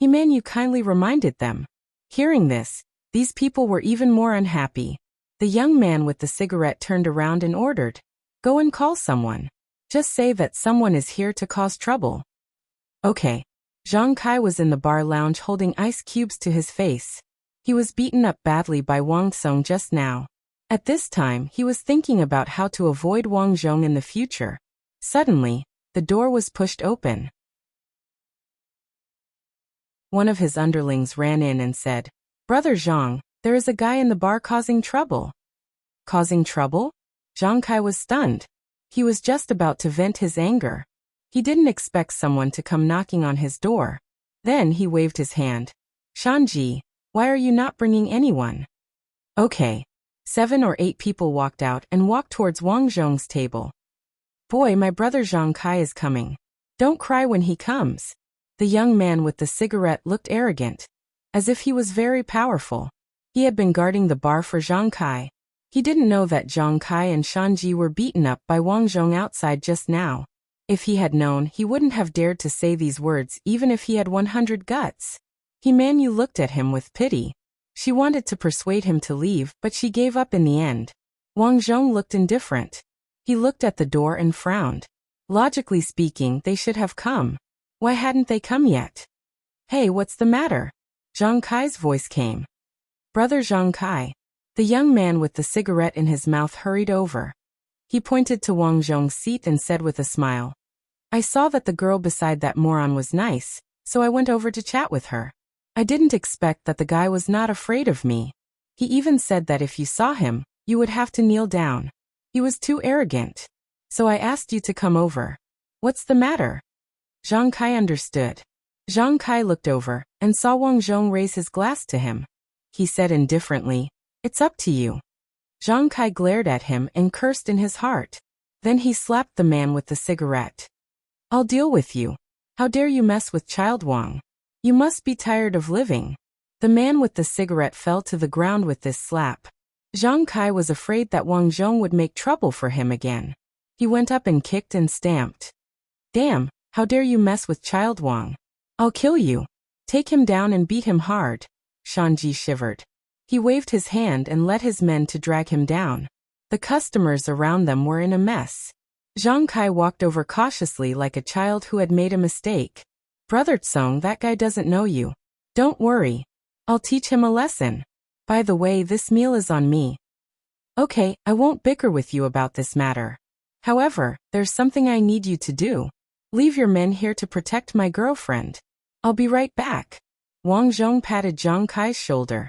S1: Himanyu kindly reminded them. Hearing this, these people were even more unhappy. The young man with the cigarette turned around and ordered, Go and call someone. Just say that someone is here to cause trouble. Okay. Zhang Kai was in the bar lounge holding ice cubes to his face. He was beaten up badly by Wang Song just now. At this time, he was thinking about how to avoid Wang Zhong in the future. Suddenly, the door was pushed open. One of his underlings ran in and said, Brother Zhang, there is a guy in the bar causing trouble. Causing trouble? Zhang Kai was stunned. He was just about to vent his anger. He didn't expect someone to come knocking on his door. Then he waved his hand. Shanji, why are you not bringing anyone? Okay. 7 or 8 people walked out and walked towards Wang Zhong's table. Boy, my brother Zhang Kai is coming. Don't cry when he comes. The young man with the cigarette looked arrogant, as if he was very powerful. He had been guarding the bar for Zhang Kai. He didn't know that Zhang Kai and Shanji were beaten up by Wang Zhong outside just now. If he had known, he wouldn't have dared to say these words even if he had 100 guts. Himanyu looked at him with pity. She wanted to persuade him to leave, but she gave up in the end. Wang Zhong looked indifferent. He looked at the door and frowned. Logically speaking, they should have come. Why hadn't they come yet? Hey, what's the matter? Zhang Kai's voice came. Brother Zhang Kai. The young man with the cigarette in his mouth hurried over. He pointed to Wang Zhong's seat and said with a smile, I saw that the girl beside that moron was nice, so I went over to chat with her. I didn't expect that the guy was not afraid of me. He even said that if you saw him, you would have to kneel down. He was too arrogant. So I asked you to come over. What's the matter? Zhang Kai understood. Zhang Kai looked over and saw Wang Zhong raise his glass to him. He said indifferently, It's up to you. Zhang Kai glared at him and cursed in his heart. Then he slapped the man with the cigarette. I'll deal with you. How dare you mess with Child Wang? You must be tired of living. The man with the cigarette fell to the ground with this slap. Zhang Kai was afraid that Wang Zhong would make trouble for him again. He went up and kicked and stamped. Damn, how dare you mess with Child Wang? I'll kill you. Take him down and beat him hard. Shanji shivered. He waved his hand and led his men to drag him down. The customers around them were in a mess. Zhang Kai walked over cautiously like a child who had made a mistake. Brother Tsong, that guy doesn't know you. Don't worry. I'll teach him a lesson. By the way, this meal is on me. Okay, I won't bicker with you about this matter. However, there's something I need you to do. Leave your men here to protect my girlfriend. I'll be right back. Wang Zhong patted Zhang Kai's shoulder.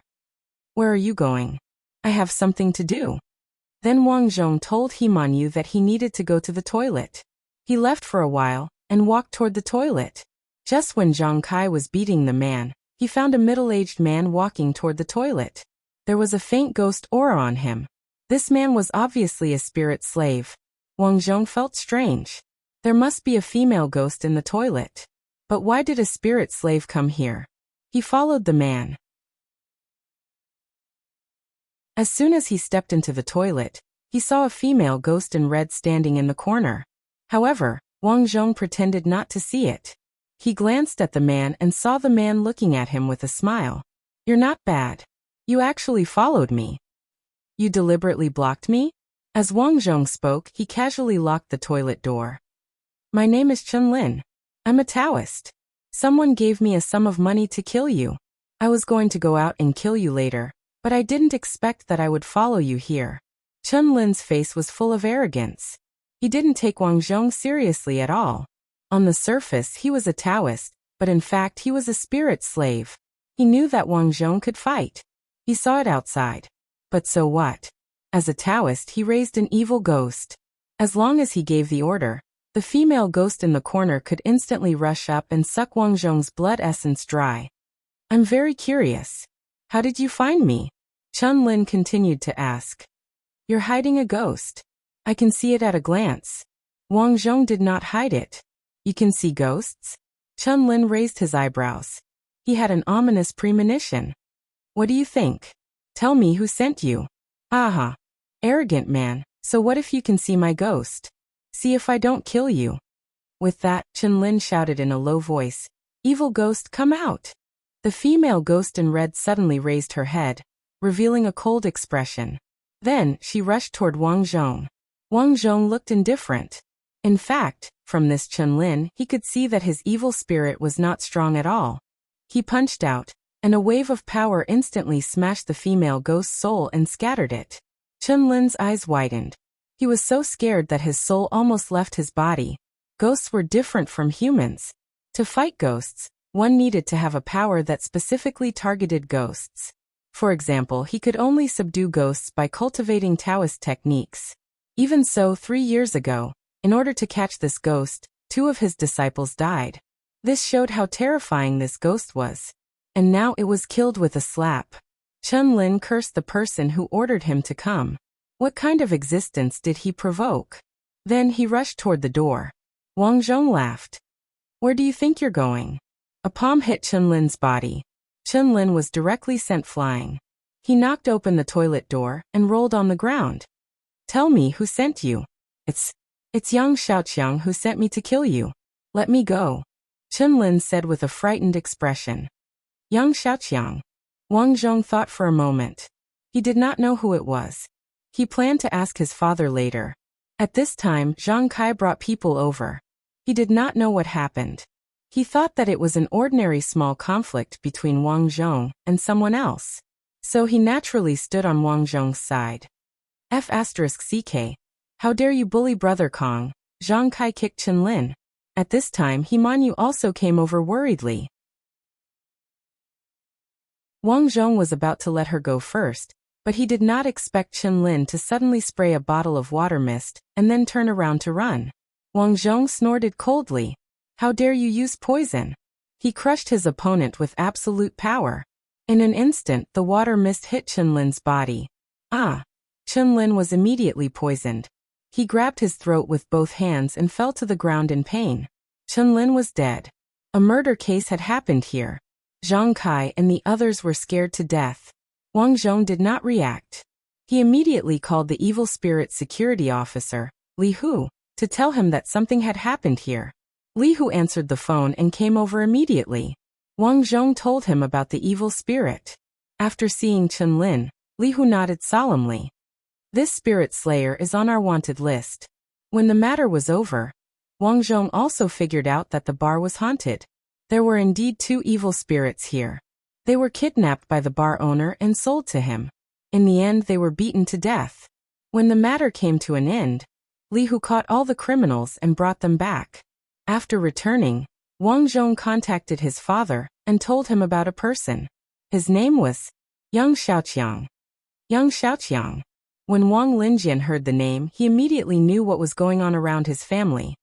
S1: Where are you going? I have something to do. Then Wang Zhong told Heman Yu that he needed to go to the toilet. He left for a while and walked toward the toilet. Just when Zhang Kai was beating the man, he found a middle-aged man walking toward the toilet. There was a faint ghost aura on him. This man was obviously a spirit slave. Wang Zhong felt strange. There must be a female ghost in the toilet. But why did a spirit slave come here? He followed the man. As soon as he stepped into the toilet, he saw a female ghost in red standing in the corner. However, Wang Zhong pretended not to see it. He glanced at the man and saw the man looking at him with a smile. "You're not bad. You actually followed me. You deliberately blocked me?" As Wang Zhong spoke, he casually locked the toilet door. "My name is Chen Lin. I'm a Taoist. Someone gave me a sum of money to kill you. I was going to go out and kill you later, but I didn't expect that I would follow you here." Chen Lin's face was full of arrogance. He didn't take Wang Zhong seriously at all. On the surface, he was a Taoist, but in fact he was a spirit slave. He knew that Wang Zhong could fight. He saw it outside. But so what? As a Taoist, he raised an evil ghost. As long as he gave the order, the female ghost in the corner could instantly rush up and suck Wang Zhong's blood essence dry. "I'm very curious. How did you find me?" Chen Lin continued to ask. "You're hiding a ghost. I can see it at a glance." Wang Zhong did not hide it. "You can see ghosts?" Chen Lin raised his eyebrows. He had an ominous premonition. "What do you think? Tell me who sent you." "Aha. Arrogant man, so what if you can see my ghost? See if I don't kill you." With that, Chen Lin shouted in a low voice, "Evil ghost, come out." The female ghost in red suddenly raised her head, revealing a cold expression. Then, she rushed toward Wang Zhong. Wang Zhong looked indifferent. In fact, from this Chen Lin, he could see that his evil spirit was not strong at all. He punched out, and a wave of power instantly smashed the female ghost's soul and scattered it. Chen Lin's eyes widened. He was so scared that his soul almost left his body. Ghosts were different from humans. To fight ghosts, one needed to have a power that specifically targeted ghosts. For example, he could only subdue ghosts by cultivating Taoist techniques. Even so, 3 years ago, in order to catch this ghost, 2 of his disciples died. This showed how terrifying this ghost was. And now it was killed with a slap. Chen Lin cursed the person who ordered him to come. What kind of existence did he provoke? Then he rushed toward the door. Wang Zhong laughed. "Where do you think you're going?" A palm hit Chen Lin's body. Chen Lin was directly sent flying. He knocked open the toilet door and rolled on the ground. "Tell me who sent you." It's Yang Xiaoqiang who sent me to kill you. Let me go." Chen Lin said with a frightened expression. Yang Xiaoqiang. Wang Zhong thought for a moment. He did not know who it was. He planned to ask his father later. At this time, Zhang Kai brought people over. He did not know what happened. He thought that it was an ordinary small conflict between Wang Zhong and someone else. So he naturally stood on Wang Zhong's side. F***CK. How dare you bully Brother Kong? Zhang Kai kicked Chen Lin. At this time, Heman Yu also came over worriedly. Wang Zhong was about to let her go first, but he did not expect Chen Lin to suddenly spray a bottle of water mist and then turn around to run. Wang Zhong snorted coldly. "How dare you use poison?" He crushed his opponent with absolute power. In an instant, the water mist hit Chen Lin's body. Chen Lin was immediately poisoned. He grabbed his throat with both hands and fell to the ground in pain. Chen Lin was dead. A murder case had happened here. Zhang Kai and the others were scared to death. Wang Zhong did not react. He immediately called the evil spirit security officer, Li Hu, to tell him that something had happened here. Li Hu answered the phone and came over immediately. Wang Zhong told him about the evil spirit. After seeing Chen Lin, Li Hu nodded solemnly. "This spirit slayer is on our wanted list." When the matter was over, Wang Zhong also figured out that the bar was haunted. There were indeed 2 evil spirits here. They were kidnapped by the bar owner and sold to him. In the end, they were beaten to death. When the matter came to an end, Li Hu caught all the criminals and brought them back. After returning, Wang Zhong contacted his father and told him about a person. His name was Yang Xiaoqiang. Yang Xiaoqiang. When Wang Linjian heard the name, he immediately knew what was going on around his family.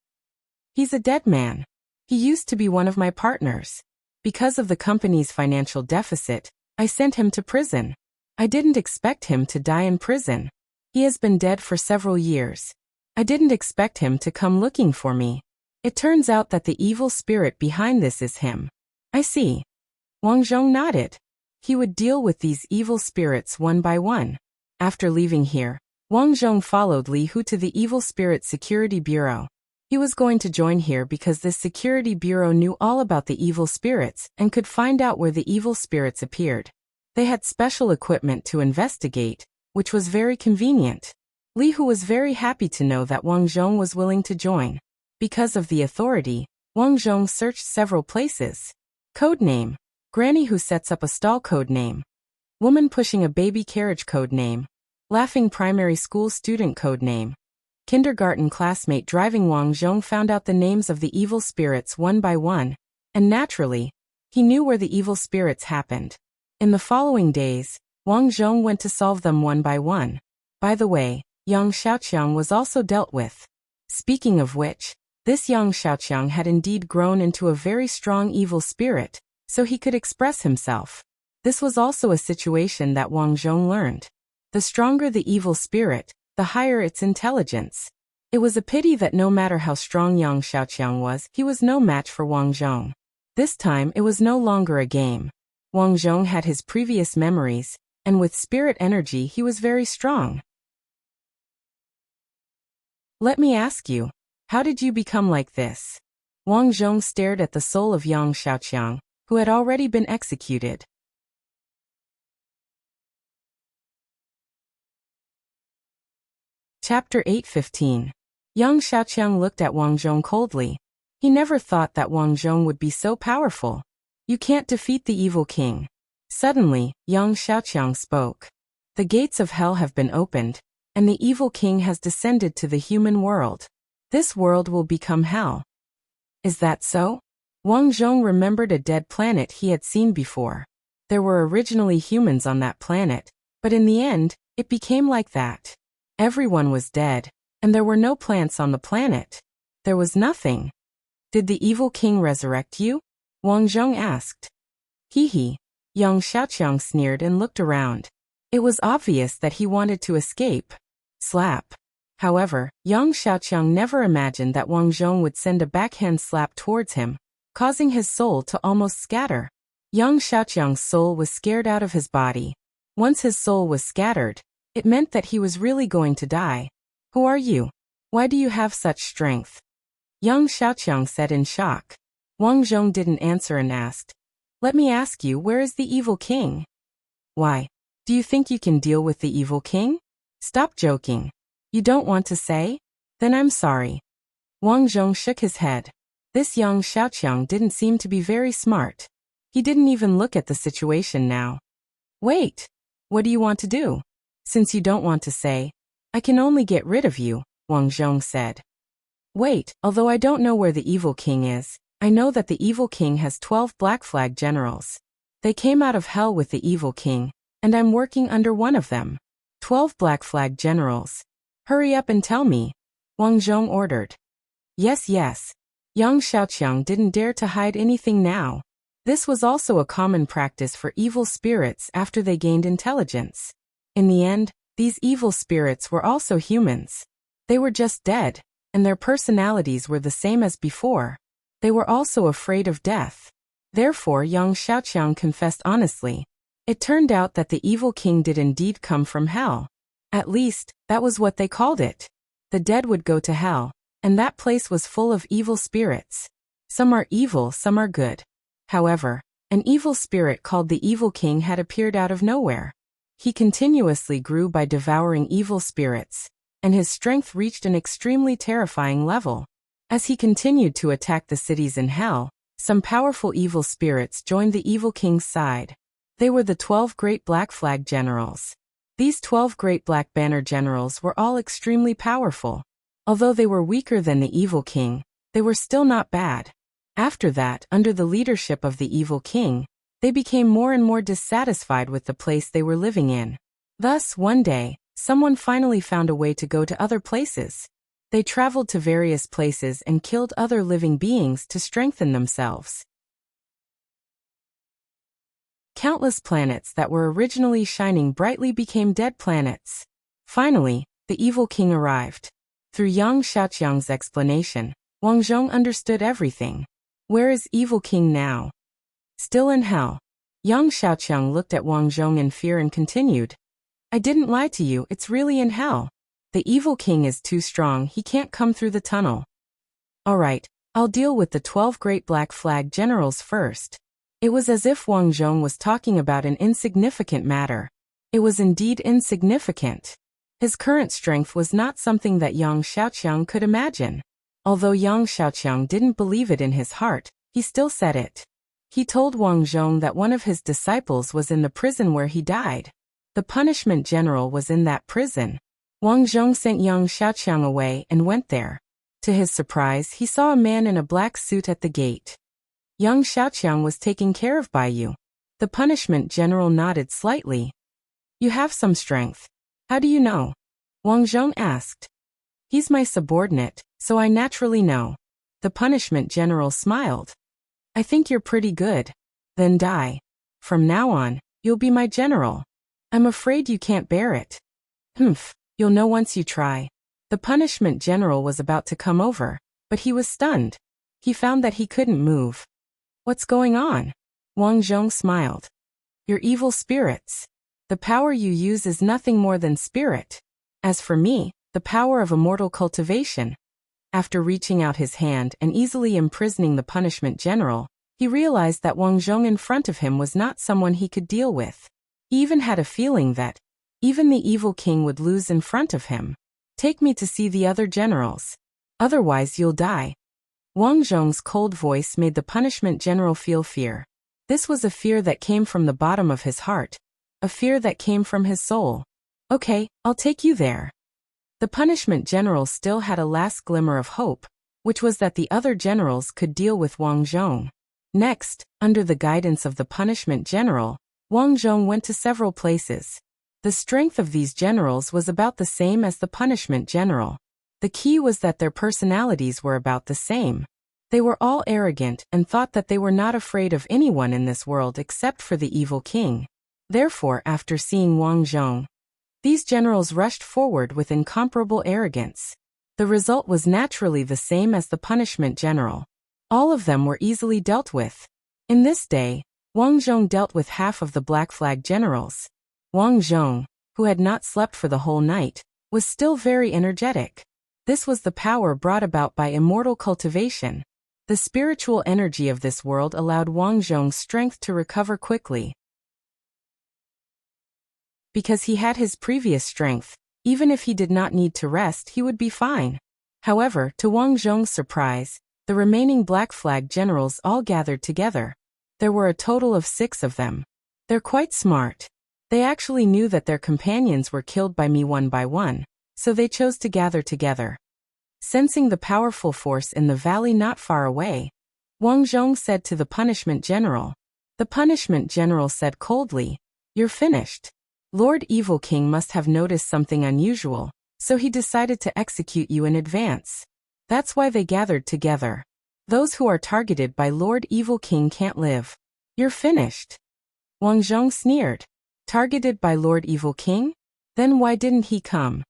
S1: He's a dead man. He used to be one of my partners. Because of the company's financial deficit, I sent him to prison. I didn't expect him to die in prison. He has been dead for several years. I didn't expect him to come looking for me. It turns out that the evil spirit behind this is him. I see. Wang Zhong nodded. He would deal with these evil spirits one by one. After leaving here, Wang Zhong followed Li Hu to the Evil Spirit Security Bureau. He was going to join here because this security bureau knew all about the evil spirits and could find out where the evil spirits appeared. They had special equipment to investigate, which was very convenient. Li Hu was very happy to know that Wang Zhong was willing to join. Because of the authority, Wang Zhong searched several places. Codename: Granny who sets up a stall. Codename: Woman pushing a baby carriage. Codename: Laughing primary school student. Codename: Kindergarten classmate driving. Wang Zhong found out the names of the evil spirits one by one, and naturally, he knew where the evil spirits happened. In the following days, Wang Zhong went to solve them one by one. By the way, Yang Xiaoqiang was also dealt with. Speaking of which, this Yang Xiaoqiang had indeed grown into a very strong evil spirit, so he could express himself. This was also a situation that Wang Zhong learned. The stronger the evil spirit, the higher its intelligence. It was a pity that no matter how strong Yang Xiaoqiang was, he was no match for Wang Zhong. This time it was no longer a game. Wang Zhong had his previous memories, and with spirit energy he was very strong. Let me ask you, how did you become like this? Wang Zhong stared at the soul of Yang Xiaoqiang, who had already been executed. Chapter 8:15. Yang Xiaoqiang looked at Wang Zhong coldly. He never thought that Wang Zhong would be so powerful. You can't defeat the evil king. Suddenly, Yang Xiaoqiang spoke. The gates of hell have been opened, and the evil king has descended to the human world. This world will become hell. Is that so? Wang Zhong remembered a dead planet he had seen before. There were originally humans on that planet, but in the end, it became like that. Everyone was dead, and there were no plants on the planet. There was nothing. Did the evil king resurrect you? Wang Zhong asked. Hee. Yang Xiaoqiang sneered and looked around. It was obvious that he wanted to escape. Slap. However, Yang Xiaoqiang never imagined that Wang Zhong would send a backhand slap towards him, causing his soul to almost scatter. Yang Xiaoqiang's soul was scared out of his body. Once his soul was scattered, it meant that he was really going to die. Who are you? Why do you have such strength? Yang Xiaoqiang said in shock. Wang Zhong didn't answer and asked, Let me ask you, where is the evil king? Why? Do you think you can deal with the evil king? Stop joking. You don't want to say? Then I'm sorry. Wang Zhong shook his head. This Yang Xiaoqiang didn't seem to be very smart. He didn't even look at the situation now. Wait. What do you want to do? Since you don't want to say, I can only get rid of you, Wang Zhong said. Wait, although I don't know where the evil king is, I know that the evil king has 12 Black Flag generals. They came out of hell with the evil king, and I'm working under one of them. 12 Black Flag generals. Hurry up and tell me, Wang Zhong ordered. Yes. Yang Xiaoqiang didn't dare to hide anything now. This was also a common practice for evil spirits after they gained intelligence. In the end, these evil spirits were also humans. They were just dead, and their personalities were the same as before. They were also afraid of death. Therefore, Yang Xiaoqiang confessed honestly. It turned out that the evil king did indeed come from hell. At least, that was what they called it. The dead would go to hell, and that place was full of evil spirits. Some are evil, some are good. However, an evil spirit called the evil king had appeared out of nowhere. He continuously grew by devouring evil spirits, and his strength reached an extremely terrifying level. As he continued to attack the cities in hell, some powerful evil spirits joined the evil king's side. They were the 12 Great Black Flag generals. These 12 Great Black Banner generals were all extremely powerful. Although they were weaker than the evil king, they were still not bad. After that, under the leadership of the evil king, they became more and more dissatisfied with the place they were living in. Thus, one day, Someone finally found a way to go to other places. They traveled to various places and killed other living beings to strengthen themselves. Countless planets that were originally shining brightly became dead planets. Finally, the evil king arrived. Through Yang Xiaoqiang's explanation, Wang Zhong understood everything. Where is evil king now? Still in hell. Yang Xiaoqiang looked at Wang Zhong in fear and continued. I didn't lie to you, it's really in hell. The evil king is too strong, he can't come through the tunnel. Alright, I'll deal with the 12 great black flag generals first. It was as if Wang Zhong was talking about an insignificant matter. It was indeed insignificant. His current strength was not something that Yang Xiaoqiang could imagine. Although Yang Xiaoqiang didn't believe it in his heart, he still said it. He told Wang Zhong that one of his disciples was in the prison where he died. The punishment general was in that prison. Wang Zhong sent Yang Xiaoqiang away and went there. To his surprise, he saw a man in a black suit at the gate. Yang Xiaoqiang was taken care of by you. The punishment general nodded slightly. You have some strength. How do you know? Wang Zhong asked. He's my subordinate, so I naturally know. The punishment general smiled. I think you're pretty good. Then die. From now on, you'll be my general. I'm afraid you can't bear it. You'll know once you try. The punishment general was about to come over, but he was stunned. He found that he couldn't move. What's going on? Wang Zhong smiled. Your evil spirits. The power you use is nothing more than spirit. As for me, the power of immortal cultivation. After reaching out his hand and easily imprisoning the punishment general, he realized that Wang Zhong in front of him was not someone he could deal with. He even had a feeling that even the evil king would lose in front of him. Take me to see the other generals. Otherwise you'll die. Wang Zhong's cold voice made the punishment general feel fear. This was a fear that came from the bottom of his heart. A fear that came from his soul. Okay, I'll take you there. The punishment general still had a last glimmer of hope, which was that the other generals could deal with Wang Zhong. Next, under the guidance of the punishment general, Wang Zhong went to several places. The strength of these generals was about the same as the punishment general. The key was that their personalities were about the same. They were all arrogant and thought that they were not afraid of anyone in this world except for the evil king. Therefore, after seeing Wang Zhong, these generals rushed forward with incomparable arrogance. The result was naturally the same as the punishment general. All of them were easily dealt with. In this day, Wang Zhong dealt with half of the Black Flag generals. Wang Zhong, who had not slept for the whole night, was still very energetic. This was the power brought about by immortal cultivation. The spiritual energy of this world allowed Wang Zhong's strength to recover quickly. Because he had his previous strength, even if he did not need to rest, he would be fine. However, to Wang Zhong's surprise, the remaining Black Flag generals all gathered together. There were a total of 6 of them. They're quite smart. They actually knew that their companions were killed by me one by one, so they chose to gather together. Sensing the powerful force in the valley not far away, Wang Zhong said to the punishment general. The punishment general said coldly, "You're finished." Lord Evil King must have noticed something unusual, so he decided to execute you in advance. That's why they gathered together. Those who are targeted by Lord Evil King can't live. You're finished. Wang Zhong sneered. Targeted by Lord Evil King? Then why didn't he come?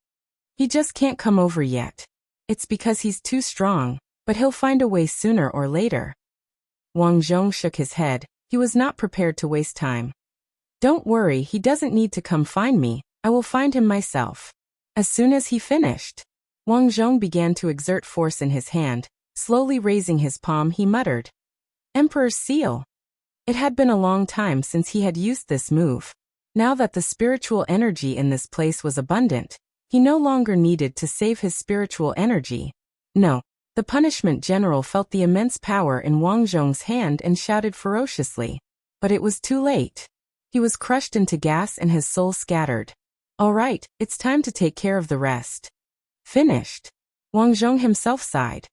S1: He just can't come over yet. It's because he's too strong, but he'll find a way sooner or later. Wang Zhong shook his head. He was not prepared to waste time. Don't worry, he doesn't need to come find me. I will find him myself. As soon as he finished, Wang Zhong began to exert force in his hand. Slowly raising his palm, he muttered, "Emperor's seal." It had been a long time since he had used this move. Now that the spiritual energy in this place was abundant, he no longer needed to save his spiritual energy. No, the punishment general felt the immense power in Wang Zhong's hand and shouted ferociously. But it was too late. He was crushed into gas and his soul scattered. All right, it's time to take care of the rest. Finished. Wang Zhong himself sighed.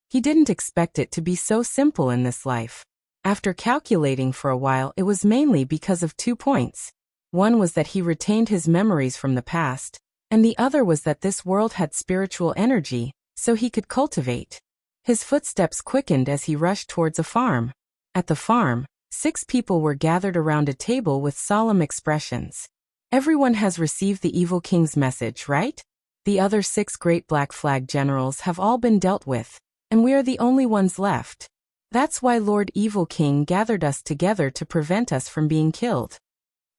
S1: He didn't expect it to be so simple in this life. After calculating for a while, it was mainly because of 2 points. One was that he retained his memories from the past, and the other was that this world had spiritual energy, so he could cultivate. His footsteps quickened as he rushed towards a farm. At the farm, 6 people were gathered around a table with solemn expressions. Everyone has received the evil king's message, right? The other 6 great black flag generals have all been dealt with, and we are the only ones left. That's why Lord Evil King gathered us together to prevent us from being killed.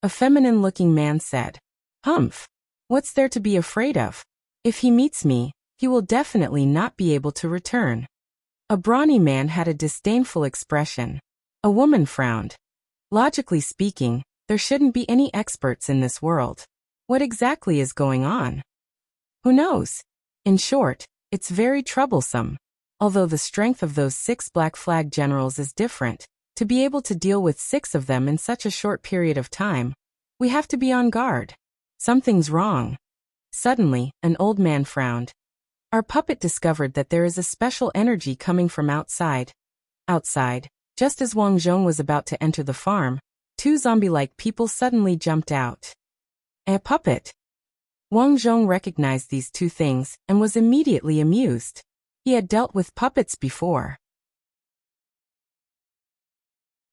S1: A feminine-looking man said, "Humph! What's there to be afraid of? If he meets me, he will definitely not be able to return." A brawny man had a disdainful expression. A woman frowned. Logically speaking, there shouldn't be any experts in this world. What exactly is going on? Who knows? In short, it's very troublesome. Although the strength of those 6 black flag generals is different, to be able to deal with 6 of them in such a short period of time, we have to be on guard. Something's wrong. Suddenly, an old man frowned. Our puppet discovered that there is a special energy coming from outside. Outside, just as Wang Zhong was about to enter the farm, 2 zombie-like people suddenly jumped out. A puppet. Wang Zhong recognized these 2 things and was immediately amused. He had dealt with puppets before.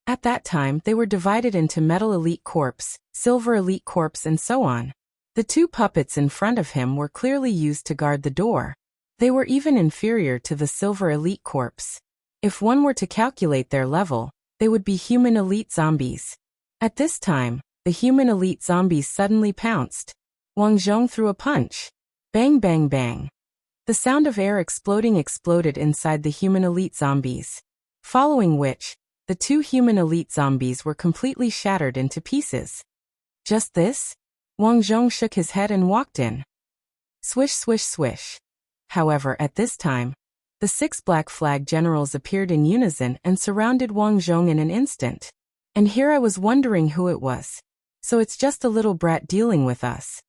S1: At that time, they were divided into Metal Elite Corps, Silver Elite Corps, and so on. The 2 puppets in front of him were clearly used to guard the door. They were even inferior to the Silver Elite Corps. If one were to calculate their level, they would be human elite zombies. At this time, the human elite zombies suddenly pounced. Wang Zhong threw a punch. Bang bang bang. The sound of air exploded inside the human elite zombies. Following which, the 2 human elite zombies were completely shattered into pieces. Just this? Wang Zhong shook his head and walked in. Swish swish swish. However, at this time, the 6 black flag generals appeared in unison and surrounded Wang Zhong in an instant. And here I was wondering who it was. So it's just a little brat dealing with us.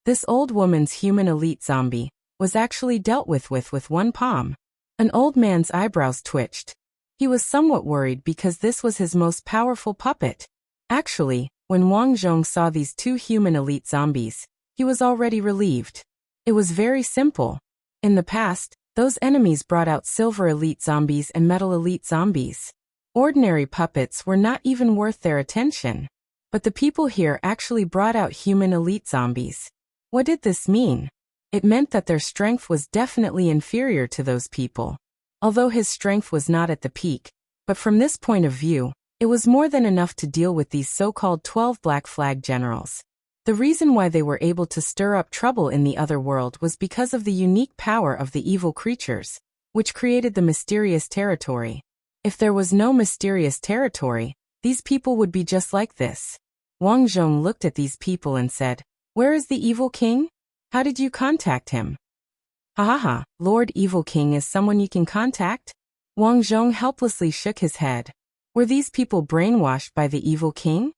S1: This old woman's human elite zombie was actually dealt with one palm. An old man's eyebrows twitched. He was somewhat worried because this was his most powerful puppet. Actually, when Wang Zhong saw these 2 human elite zombies, he was already relieved. It was very simple. In the past, those enemies brought out Silver Elite Zombies and Metal Elite Zombies. Ordinary puppets were not even worth their attention. But the people here actually brought out human elite zombies. What did this mean? It meant that their strength was definitely inferior to those people. Although his strength was not at the peak, but from this point of view, it was more than enough to deal with these so-called 12 black flag generals. The reason why they were able to stir up trouble in the other world was because of the unique power of the evil creatures, which created the mysterious territory. If there was no mysterious territory, these people would be just like this. Wang Zhong looked at these people and said, "Where is the evil king? How did you contact him?" "Ha ha ha, Lord Evil King is someone you can contact?" Wang Zhong helplessly shook his head. Were these people brainwashed by the evil king?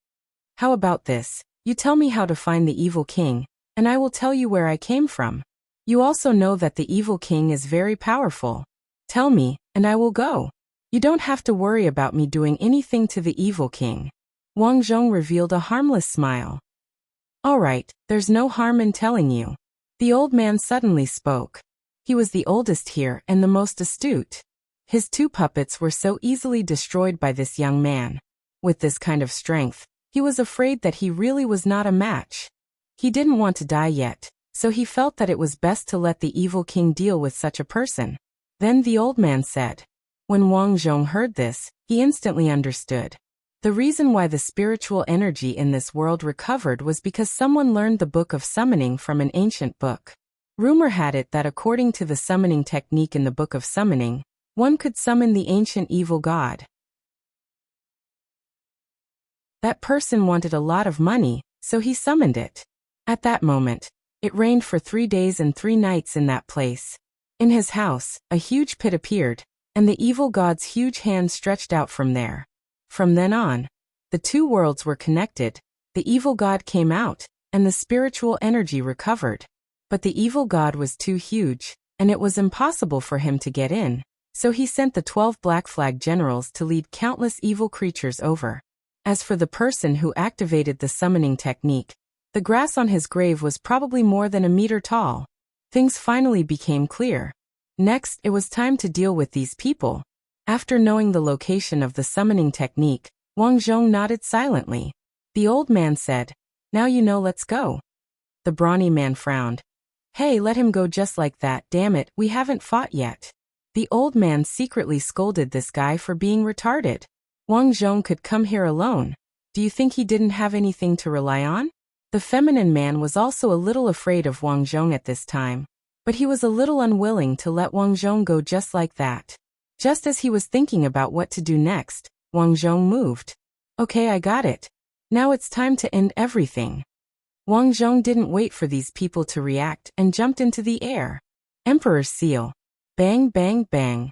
S1: How about this? You tell me how to find the evil king, and I will tell you where I came from. You also know that the evil king is very powerful. Tell me, and I will go. You don't have to worry about me doing anything to the evil king. Wang Zhong revealed a harmless smile. All right, there's no harm in telling you. The old man suddenly spoke. He was the oldest here and the most astute. His 2 puppets were so easily destroyed by this young man. With this kind of strength, he was afraid that he really was not a match. He didn't want to die yet, so he felt that it was best to let the evil king deal with such a person. Then the old man said. When Wang Zhong heard this, he instantly understood. The reason why the spiritual energy in this world recovered was because someone learned the book of summoning from an ancient book. Rumor had it that according to the summoning technique in the book of summoning, one could summon the ancient evil god. That person wanted a lot of money, so he summoned it. At that moment, it rained for 3 days and 3 nights in that place. In his house, a huge pit appeared, and the evil god's huge hand stretched out from there. From then on, the 2 worlds were connected, the evil god came out, and the spiritual energy recovered. But the evil god was too huge, and it was impossible for him to get in, so he sent the 12 black flag generals to lead countless evil creatures over. As for the person who activated the summoning technique, The grass on his grave was probably more than a meter tall. Things finally became clear. Next, it was time to deal with these people. After knowing the location of the summoning technique, Wang Zhong nodded silently. The old man said, "Now you know, let's go." The brawny man frowned. "Hey, let him go just like that, damn it, we haven't fought yet." The old man secretly scolded this guy for being retarded. Wang Zhong could come here alone. Do you think he didn't have anything to rely on? The feminine man was also a little afraid of Wang Zhong at this time, but he was a little unwilling to let Wang Zhong go just like that. Just as he was thinking about what to do next, Wang Zhong moved. "Okay, I got it. Now it's time to end everything." Wang Zhong didn't wait for these people to react and jumped into the air. Emperor's seal. Bang, bang, bang.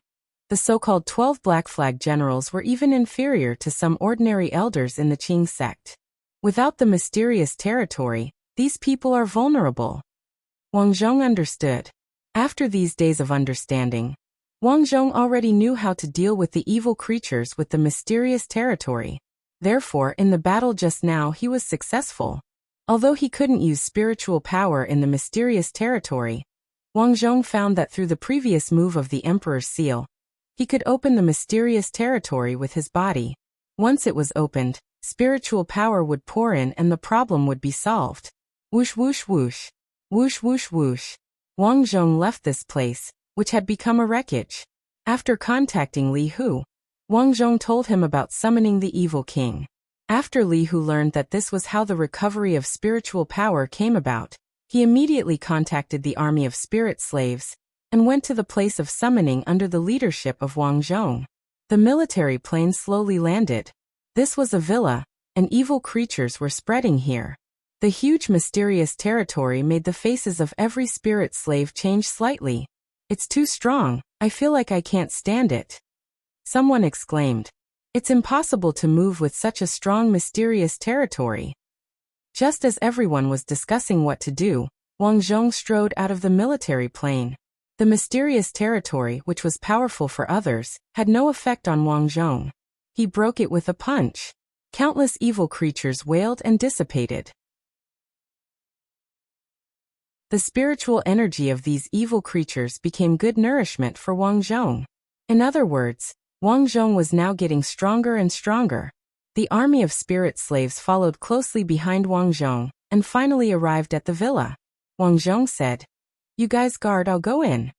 S1: The so-called 12 Black Flag generals were even inferior to some ordinary elders in the Qing sect. Without the mysterious territory, these people are vulnerable. Wang Zhong understood. After these days of understanding, Wang Zhong already knew how to deal with the evil creatures with the mysterious territory. Therefore, in the battle just now he was successful. Although he couldn't use spiritual power in the mysterious territory, Wang Zhong found that through the previous move of the Emperor's seal, he could open the mysterious territory with his body. Once it was opened, spiritual power would pour in and the problem would be solved. Whoosh whoosh whoosh. Whoosh whoosh whoosh. Wang Zhong left this place, which had become a wreckage. After contacting Li Hu, Wang Zhong told him about summoning the evil king. After Li Hu learned that this was how the recovery of spiritual power came about, he immediately contacted the army of spirit slaves and went to the place of summoning under the leadership of Wang Zhong. The military plane slowly landed. This was a villa, and evil creatures were spreading here. The huge mysterious territory made the faces of every spirit slave change slightly. "It's too strong, I feel like I can't stand it." Someone exclaimed. "It's impossible to move with such a strong mysterious territory." Just as everyone was discussing what to do, Wang Zhong strode out of the military plane. The mysterious territory, which was powerful for others, had no effect on Wang Zhong. He broke it with a punch. Countless evil creatures wailed and dissipated. The spiritual energy of these evil creatures became good nourishment for Wang Zhong. In other words, Wang Zhong was now getting stronger and stronger. The army of spirit slaves followed closely behind Wang Zhong and finally arrived at the villa. Wang Zhong said, "You guys guard, I'll go in."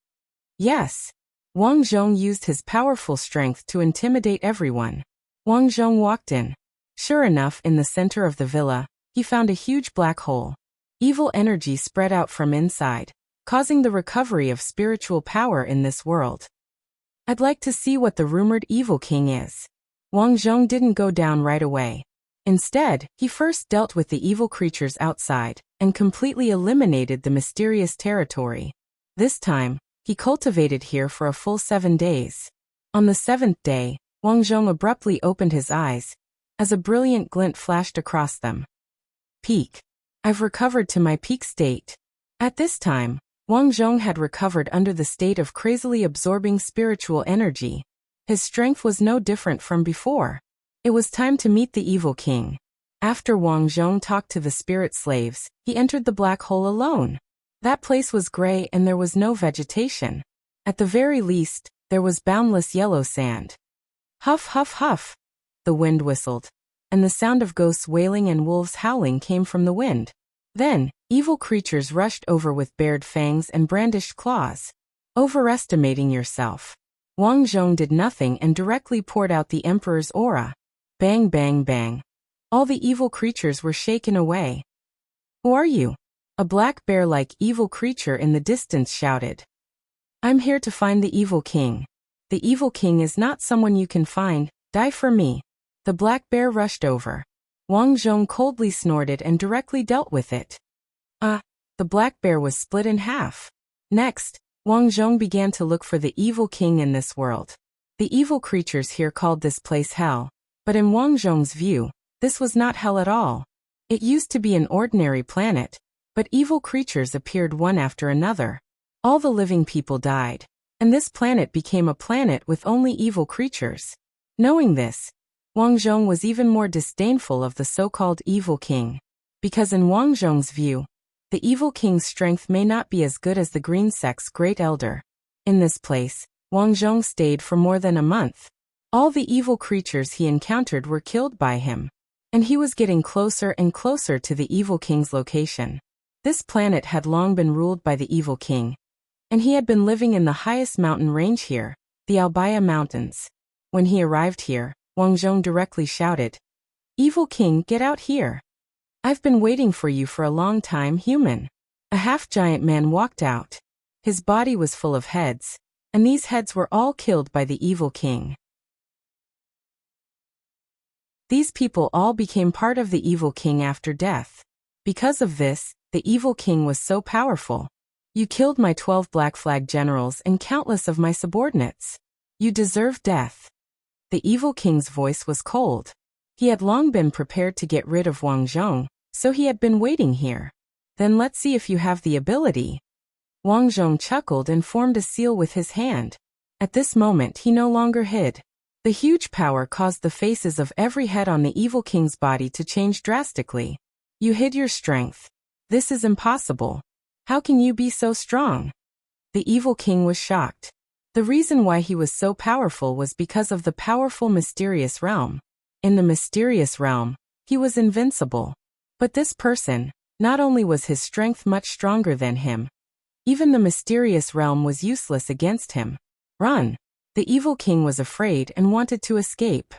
S1: Yes. Wang Zhong used his powerful strength to intimidate everyone. Wang Zhong walked in. Sure enough, in the center of the villa, he found a huge black hole. Evil energy spread out from inside, causing the recovery of spiritual power in this world. "I'd like to see what the rumored evil king is." Wang Zhong didn't go down right away. Instead, he first dealt with the evil creatures outside and completely eliminated the mysterious territory. This time, he cultivated here for a full 7 days. On the 7th day, Wang Zhong abruptly opened his eyes, as a brilliant glint flashed across them. Peak. I've recovered to my peak state. At this time, Wang Zhong had recovered under the state of crazily absorbing spiritual energy. His strength was no different from before. It was time to meet the evil king. After Wang Zhong talked to the spirit slaves, he entered the black hole alone. That place was gray and there was no vegetation. At the very least, there was boundless yellow sand. Huff, huff, huff. The wind whistled, and the sound of ghosts wailing and wolves howling came from the wind. Then, evil creatures rushed over with bared fangs and brandished claws. Overestimating yourself. Wang Zhong did nothing and directly poured out the emperor's aura. Bang, bang, bang. All the evil creatures were shaken away. "Who are you?" A black bear-like evil creature in the distance shouted. "I'm here to find the evil king." "The evil king is not someone you can find, die for me." The black bear rushed over. Wang Zhong coldly snorted and directly dealt with it. The black bear was split in half. Next, Wang Zhong began to look for the evil king in this world. The evil creatures here called this place hell, but in Wang Zhong's view, this was not hell at all. It used to be an ordinary planet, but evil creatures appeared one after another. All the living people died, and this planet became a planet with only evil creatures. Knowing this, Wang Zhong was even more disdainful of the so-called evil king. Because in Wang Zhong's view, the evil king's strength may not be as good as the green sect's great elder. In this place, Wang Zhong stayed for more than a month. All the evil creatures he encountered were killed by him, and he was getting closer and closer to the evil king's location. This planet had long been ruled by the evil king, and he had been living in the highest mountain range here, the Albaya Mountains. When he arrived here, Wang Zhong directly shouted, "Evil king, get out here! I've been waiting for you for a long time, human." A half-giant man walked out. His body was full of heads, and these heads were all killed by the evil king. These people all became part of the evil king after death. Because of this, the evil king was so powerful. "You killed my 12 Black Flag generals and countless of my subordinates. You deserve death." The evil king's voice was cold. He had long been prepared to get rid of Wang Zhong, so he had been waiting here. "Then let's see if you have the ability." Wang Zhong chuckled and formed a seal with his hand. At this moment he no longer hid. The huge power caused the faces of every head on the evil king's body to change drastically. "You hid your strength. This is impossible. How can you be so strong?" The evil king was shocked. The reason why he was so powerful was because of the powerful mysterious realm. In the mysterious realm, he was invincible. But this person, not only was his strength much stronger than him, even the mysterious realm was useless against him. "Run!" The evil king was afraid and wanted to escape.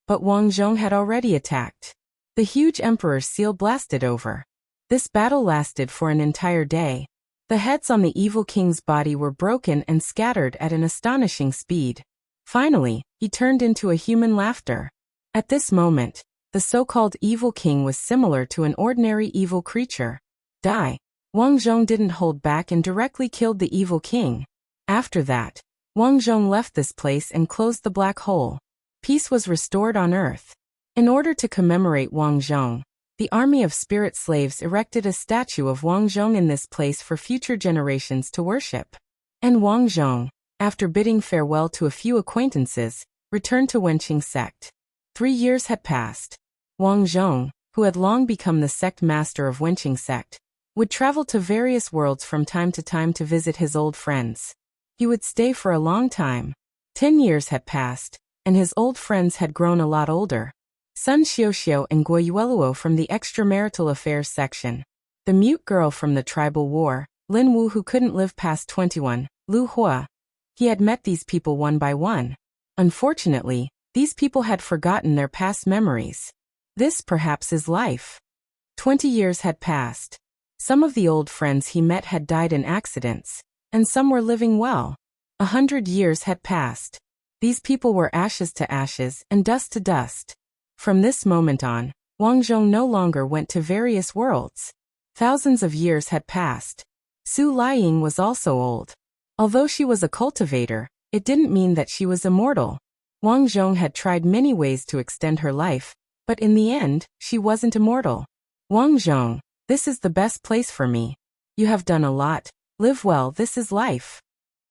S1: But Wang Zhong had already attacked. The huge emperor's seal blasted over. This battle lasted for an entire day. The heads on the evil king's body were broken and scattered at an astonishing speed. Finally, he turned into a human laughter. At this moment, the so-called evil king was similar to an ordinary evil creature. Die! Wang Zhong didn't hold back and directly killed the evil king. After that, Wang Zhong left this place and closed the black hole. Peace was restored on Earth. In order to commemorate Wang Zhong, the army of spirit slaves erected a statue of Wang Zhong in this place for future generations to worship. And Wang Zhong, after bidding farewell to a few acquaintances, returned to Wenqing sect. 3 years had passed. Wang Zhong, who had long become the sect master of Wenqing sect, would travel to various worlds from time to visit his old friends. He would stay for a long time. 10 years had passed, and his old friends had grown a lot older. Sun Xiuxiu and Guo Yueluo from the extramarital affairs section. The mute girl from the tribal war, Lin Wu who couldn't live past 21, Lu Hua. He had met these people one by one. Unfortunately, these people had forgotten their past memories. This perhaps is life. 20 years had passed. Some of the old friends he met had died in accidents, and some were living well. 100 years had passed. These people were ashes to ashes and dust to dust. From this moment on, Wang Zhong no longer went to various worlds. Thousands of years had passed. Su Liying was also old. Although she was a cultivator, it didn't mean that she was immortal. Wang Zhong had tried many ways to extend her life, but in the end, she wasn't immortal. "Wang Zhong, this is the best place for me. You have done a lot. Live well, this is life."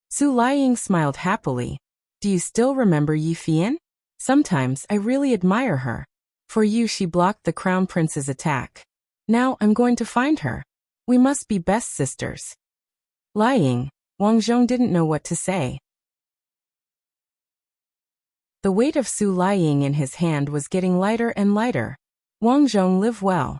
S1: Su Liying smiled happily. "Do you still remember Yi Fian? Sometimes I really admire her. For you she blocked the crown prince's attack. Now I'm going to find her. We must be best sisters." Lying, Wang Zhong didn't know what to say. The weight of Su Liying in his hand was getting lighter and lighter. Wang Zhong, live well.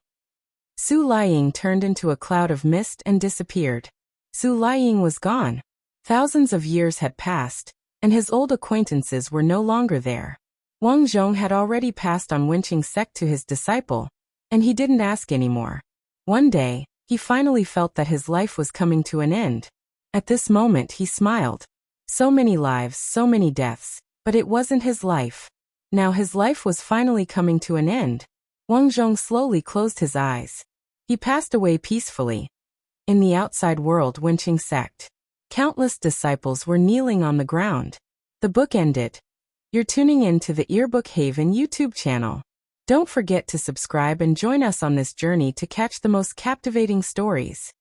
S1: Su Liying turned into a cloud of mist and disappeared. Su Liying was gone. Thousands of years had passed, and his old acquaintances were no longer there. Wang Zhong had already passed on Wenqing sect to his disciple, and he didn't ask anymore. One day, he finally felt that his life was coming to an end. At this moment he smiled. So many lives, so many deaths, but it wasn't his life. Now his life was finally coming to an end. Wang Zhong slowly closed his eyes. He passed away peacefully. In the outside world Wenqing sect, countless disciples were kneeling on the ground. The book ended. You're tuning in to the Earbook Haven YouTube channel. Don't forget to subscribe and join us on this journey to catch the most captivating stories.